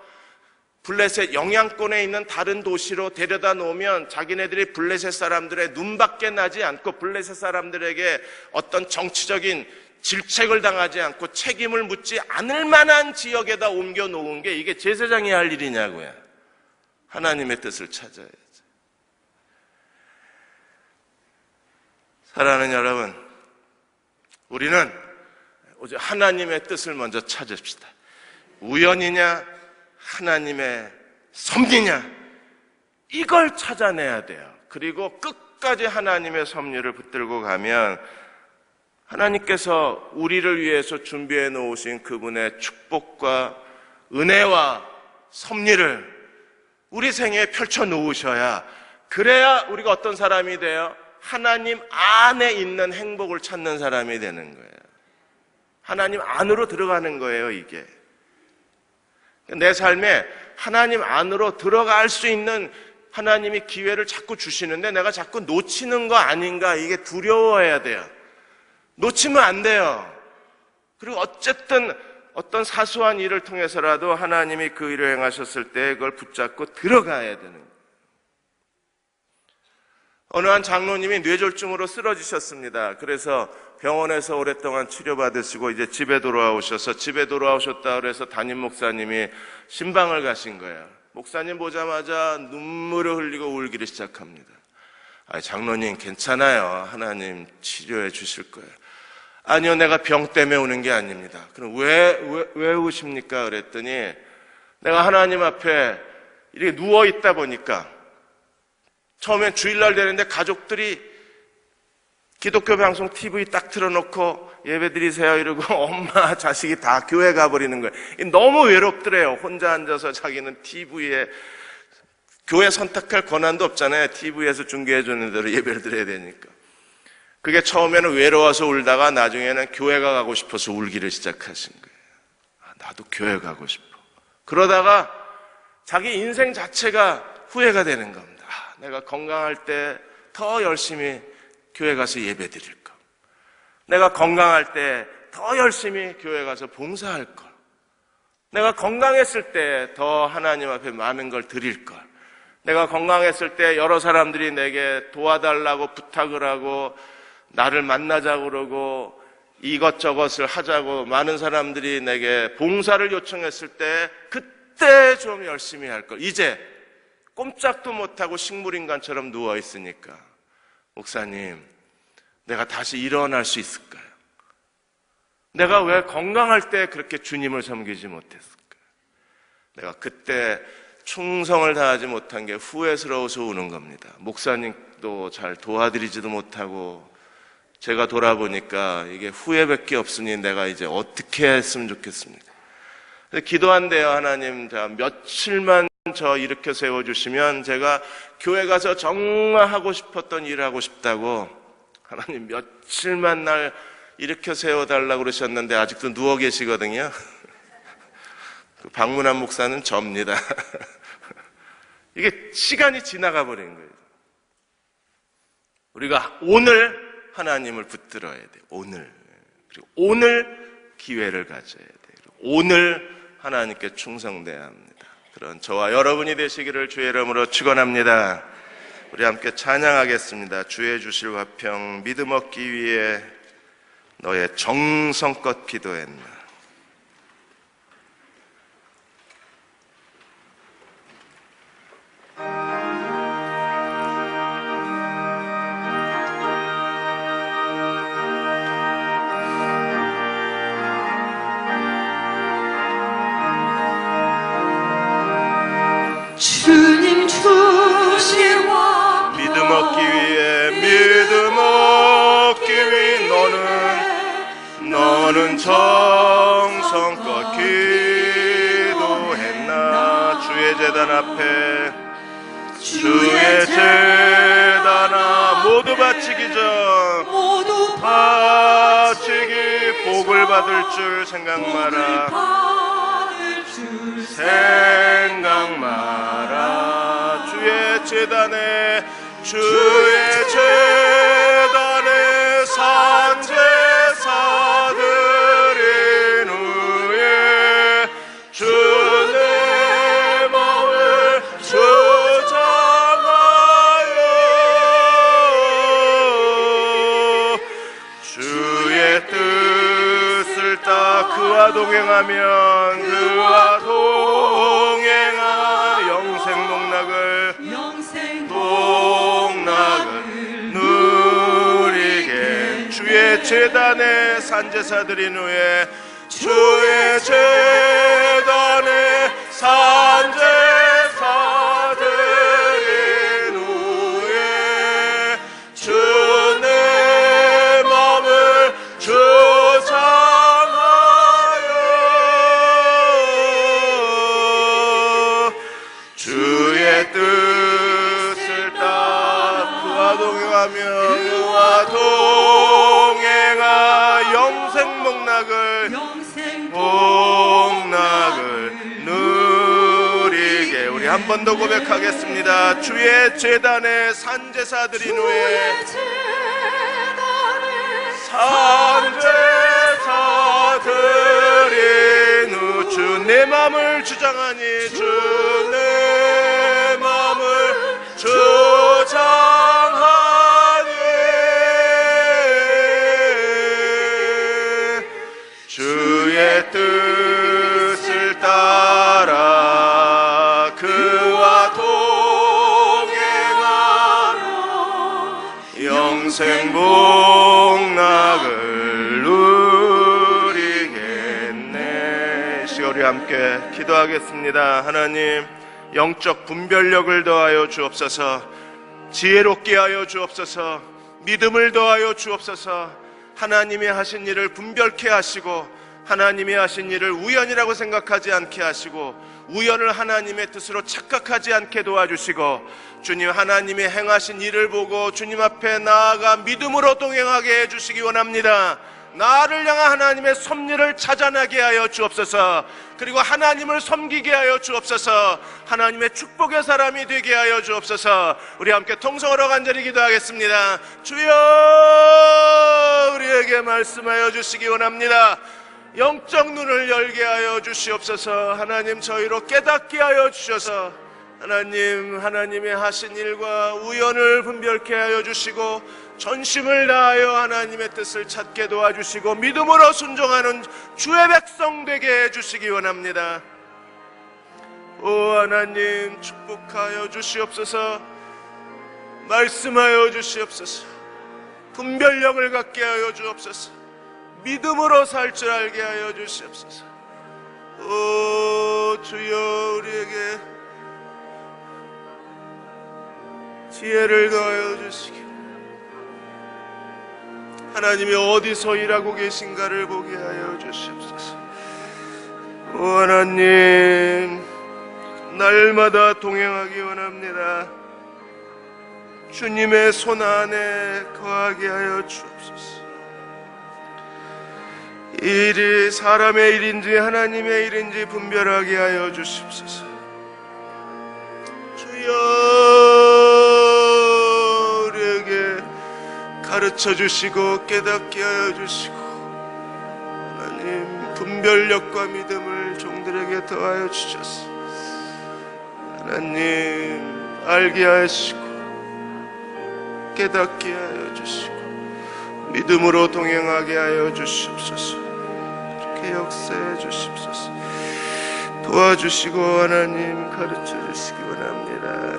블레셋 영향권에 있는 다른 도시로 데려다 놓으면 자기네들이 블레셋 사람들의 눈밖에 나지 않고 블레셋 사람들에게 어떤 정치적인 질책을 당하지 않고 책임을 묻지 않을 만한 지역에다 옮겨 놓은 게 이게 제사장이 할 일이냐고요. 하나님의 뜻을 찾아야죠. 사랑하는 여러분, 우리는 오직 하나님의 뜻을 먼저 찾읍시다. 우연이냐 하나님의 섭리냐, 이걸 찾아내야 돼요. 그리고 끝까지 하나님의 섭리를 붙들고 가면 하나님께서 우리를 위해서 준비해 놓으신 그분의 축복과 은혜와 섭리를 우리 생애에 펼쳐 놓으셔야, 그래야 우리가 어떤 사람이 돼요? 하나님 안에 있는 행복을 찾는 사람이 되는 거예요. 하나님 안으로 들어가는 거예요, 이게. 내 삶에 하나님 안으로 들어갈 수 있는 하나님이 기회를 자꾸 주시는데 내가 자꾸 놓치는 거 아닌가, 이게 두려워해야 돼요. 놓치면 안 돼요. 그리고 어쨌든 어떤 사소한 일을 통해서라도 하나님이 그 일을 행하셨을 때 그걸 붙잡고 들어가야 되는 거예요. 어느 한 장로님이 뇌졸중으로 쓰러지셨습니다. 그래서 병원에서 오랫동안 치료받으시고 이제 집에 돌아오셨다 그래서 담임 목사님이 신방을 가신 거예요. 목사님 보자마자 눈물을 흘리고 울기를 시작합니다. 장로님 괜찮아요. 하나님 치료해 주실 거예요. 아니요, 내가 병 때문에 우는 게 아닙니다. 그럼 왜 우십니까? 그랬더니 내가 하나님 앞에 이렇게 누워 있다 보니까 처음엔 주일날 되는데 가족들이 기독교 방송 TV 딱 틀어놓고 예배 드리세요 이러고 엄마 자식이 다 교회 가버리는 거예요. 너무 외롭더래요. 혼자 앉아서 자기는 TV에, 교회 선택할 권한도 없잖아요. TV에서 중계해 주는 대로 예배를 드려야 되니까. 그게 처음에는 외로워서 울다가 나중에는 교회가 가고 싶어서 울기를 시작하신 거예요. 나도 교회 가고 싶어. 그러다가 자기 인생 자체가 후회가 되는 겁니다. 내가 건강할 때 더 열심히 교회 가서 예배 드릴 걸. 내가 건강할 때 더 열심히 교회 가서 봉사할 걸. 내가 건강했을 때 더 하나님 앞에 많은 걸 드릴 걸. 내가 건강했을 때 여러 사람들이 내게 도와달라고 부탁을 하고 나를 만나자고 그러고 이것저것을 하자고 많은 사람들이 내게 봉사를 요청했을 때 그때 좀 열심히 할 걸. 이제 꼼짝도 못하고 식물인간처럼 누워있으니까 목사님, 내가 다시 일어날 수 있을까요? 내가 왜 건강할 때 그렇게 주님을 섬기지 못했을까요? 내가 그때 충성을 다하지 못한 게 후회스러워서 우는 겁니다. 목사님도 잘 도와드리지도 못하고 제가 돌아보니까 이게 후회밖에 없으니 내가 이제 어떻게 했으면 좋겠습니까? 기도한대요. 하나님, 자, 며칠만 저 일으켜 세워주시면 제가 교회 가서 정말 하고 싶었던 일을 하고 싶다고. 하나님, 며칠만 날 일으켜 세워달라고 그러셨는데 아직도 누워 계시거든요. 그 방문한 목사는 접니다. 이게 시간이 지나가 버린 거예요. 우리가 오늘 하나님을 붙들어야 돼요. 오늘. 그리고 오늘 기회를 가져야 돼요. 오늘 하나님께 충성돼야 합니다. 그런 저와 여러분이 되시기를 주의 이름으로 축원합니다. 우리 함께 찬양하겠습니다. 주의 주실 화평 믿음 얻기 위해 너의 정성껏 기도했나. 주님 주신 화 믿음 얻기 위해 믿음 얻기 위해 너는 정성껏 기도했나. 주의 제단 앞에 주의 제단 모두 바치기 전 바치기 복을 받을 줄 생각 마라. 주의 제단에 산제사 드린 후에 주 내 마음을 주장하여 주의 뜻을 따 그와 동행하면 그와 동행하 영생 농락을 누리게. 주의 제단에 산제사 드린 후에 주의 제단에 산제사 드린 후에 주 내 마음을 주장하여 주의 복락을 영생 복락을 누리게. 우리 한 번 더 고백하겠습니다. 주의 제단에 산제사 드린 후에 산제사 드린 후 주 내 맘을 주장하니 주 내 맘을 주장하니 주의 뜻을 따라 그와 동행하며 영생 복락을 누리겠네. 우리 함께 기도하겠습니다. 하나님, 영적 분별력을 더하여 주옵소서. 지혜롭게 하여 주옵소서. 믿음을 더하여 주옵소서. 하나님이 하신 일을 분별케 하시고 하나님이 하신 일을 우연이라고 생각하지 않게 하시고 우연을 하나님의 뜻으로 착각하지 않게 도와주시고 주님, 하나님이 행하신 일을 보고 주님 앞에 나아가 믿음으로 동행하게 해주시기 원합니다. 나를 향한 하나님의 섭리를 찾아나게 하여 주옵소서. 그리고 하나님을 섬기게 하여 주옵소서. 하나님의 축복의 사람이 되게 하여 주옵소서. 우리 함께 통성으로 간절히 기도하겠습니다. 주여, 우리에게 말씀하여 주시기 원합니다. 영적 눈을 열게 하여 주시옵소서. 하나님, 저희로 깨닫게 하여 주셔서 하나님, 하나님의 하신 일과 우연을 분별케 하여 주시고 전심을 다하여 하나님의 뜻을 찾게 도와주시고 믿음으로 순종하는 주의 백성 되게 해주시기 원합니다. 오 하나님, 축복하여 주시옵소서. 말씀하여 주시옵소서. 분별력을 갖게 하여 주옵소서. 믿음으로 살 줄 알게 하여 주시옵소서. 오 주여, 우리에게 지혜를 더하여 주시기, 하나님이 어디서 일하고 계신가를 보게 하여 주시옵소서. 오 하나님, 날마다 동행하기 원합니다. 주님의 손 안에 거하게 하여 주옵소서. 일이 사람의 일인지 하나님의 일인지 분별하게 하여 주시옵소서. 주여, 우리에게 가르쳐 주시고 깨닫게 하여 주시고 하나님, 분별력과 믿음을 종들에게 더하여 주셔서 하나님, 알게 하시고 깨닫게 하여 주시고 믿음으로 동행하게 하여 주시옵소서. 이렇게 역사해 주시옵소서. 도와주시고 하나님, 가르쳐 주시기 원합니다.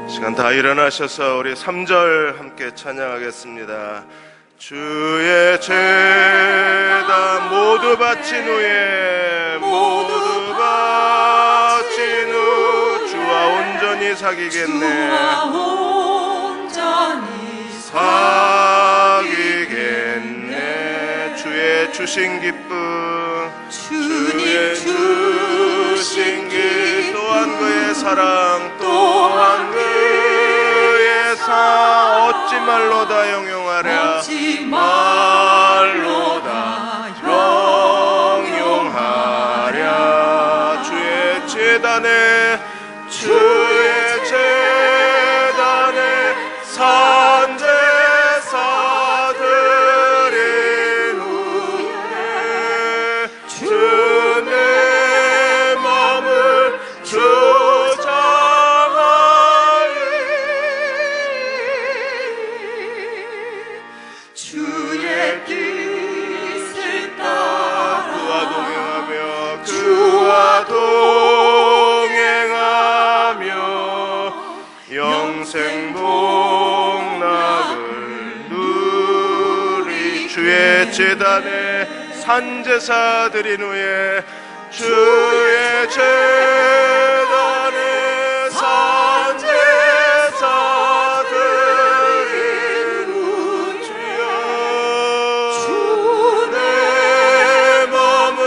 시간 다 일어나셔서 우리 3절 함께 찬양하겠습니다. 주의 제단 모두 바친 후에 모두 바친 후 주와 온전히 사귀겠네. 주와 온전히 사귀겠네. 주의 주신 기쁨, 주의 주신 기쁨, 또한 그의 사랑, 또한 그의 사 어찌 말로 다 영용하랴. 어찌 말로 다 영용하랴. 주의 제단에 주의 제단에 산제사 드린 후에 주 내 맘을 주장하리. 주의 뜻을 따라 그와 동행하며 영생 복락을 누리. 주의 제단에 산제사 드린 후에 주의 제단에 산제사 드린 후 주여 내 맘을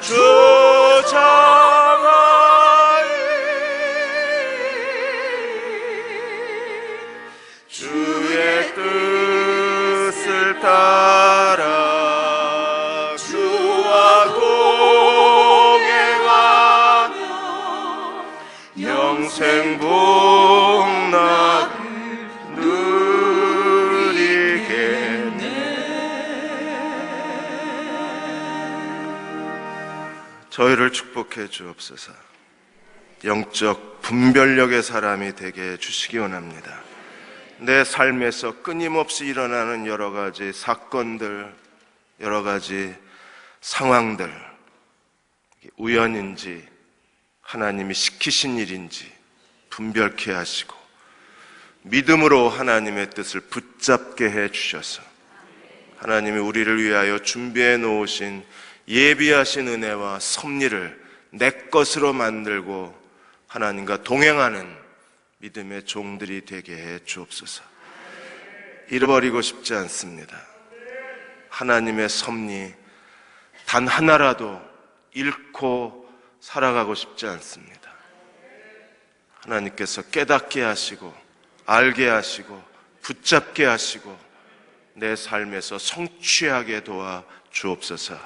주 영생 복락 누리겠네. 저희를 축복해 주옵소서. 영적 분별력의 사람이 되게 해주시기 원합니다. 내 삶에서 끊임없이 일어나는 여러 가지 사건들, 여러 가지 상황들, 우연인지 하나님이 시키신 일인지 분별케 하시고 믿음으로 하나님의 뜻을 붙잡게 해 주셔서 하나님이 우리를 위하여 준비해 놓으신 예비하신 은혜와 섭리를 내 것으로 만들고 하나님과 동행하는 믿음의 종들이 되게 해 주옵소서. 잃어버리고 싶지 않습니다. 하나님의 섭리 단 하나라도 잃고 살아가고 싶지 않습니다. 하나님께서 깨닫게 하시고 알게 하시고 붙잡게 하시고 내 삶에서 성취하게 도와 주옵소서.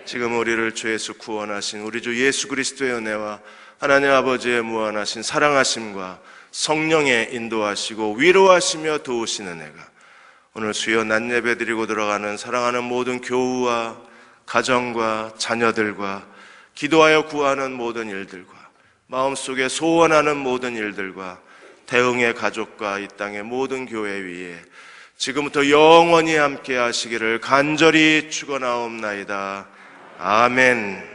지금 우리를 주 예수 구원하신 우리 주 예수 그리스도의 은혜와 하나님 아버지의 무한하신 사랑하심과 성령의 인도하시고 위로하시며 도우시는 은혜가 오늘 수요 낮 예배 드리고 들어가는 사랑하는 모든 교우와 가정과 자녀들과 기도하여 구하는 모든 일들과 마음속에 소원하는 모든 일들과 대흥의 가족과 이 땅의 모든 교회 위에 지금부터 영원히 함께 하시기를 간절히 축원하옵나이다. 아멘.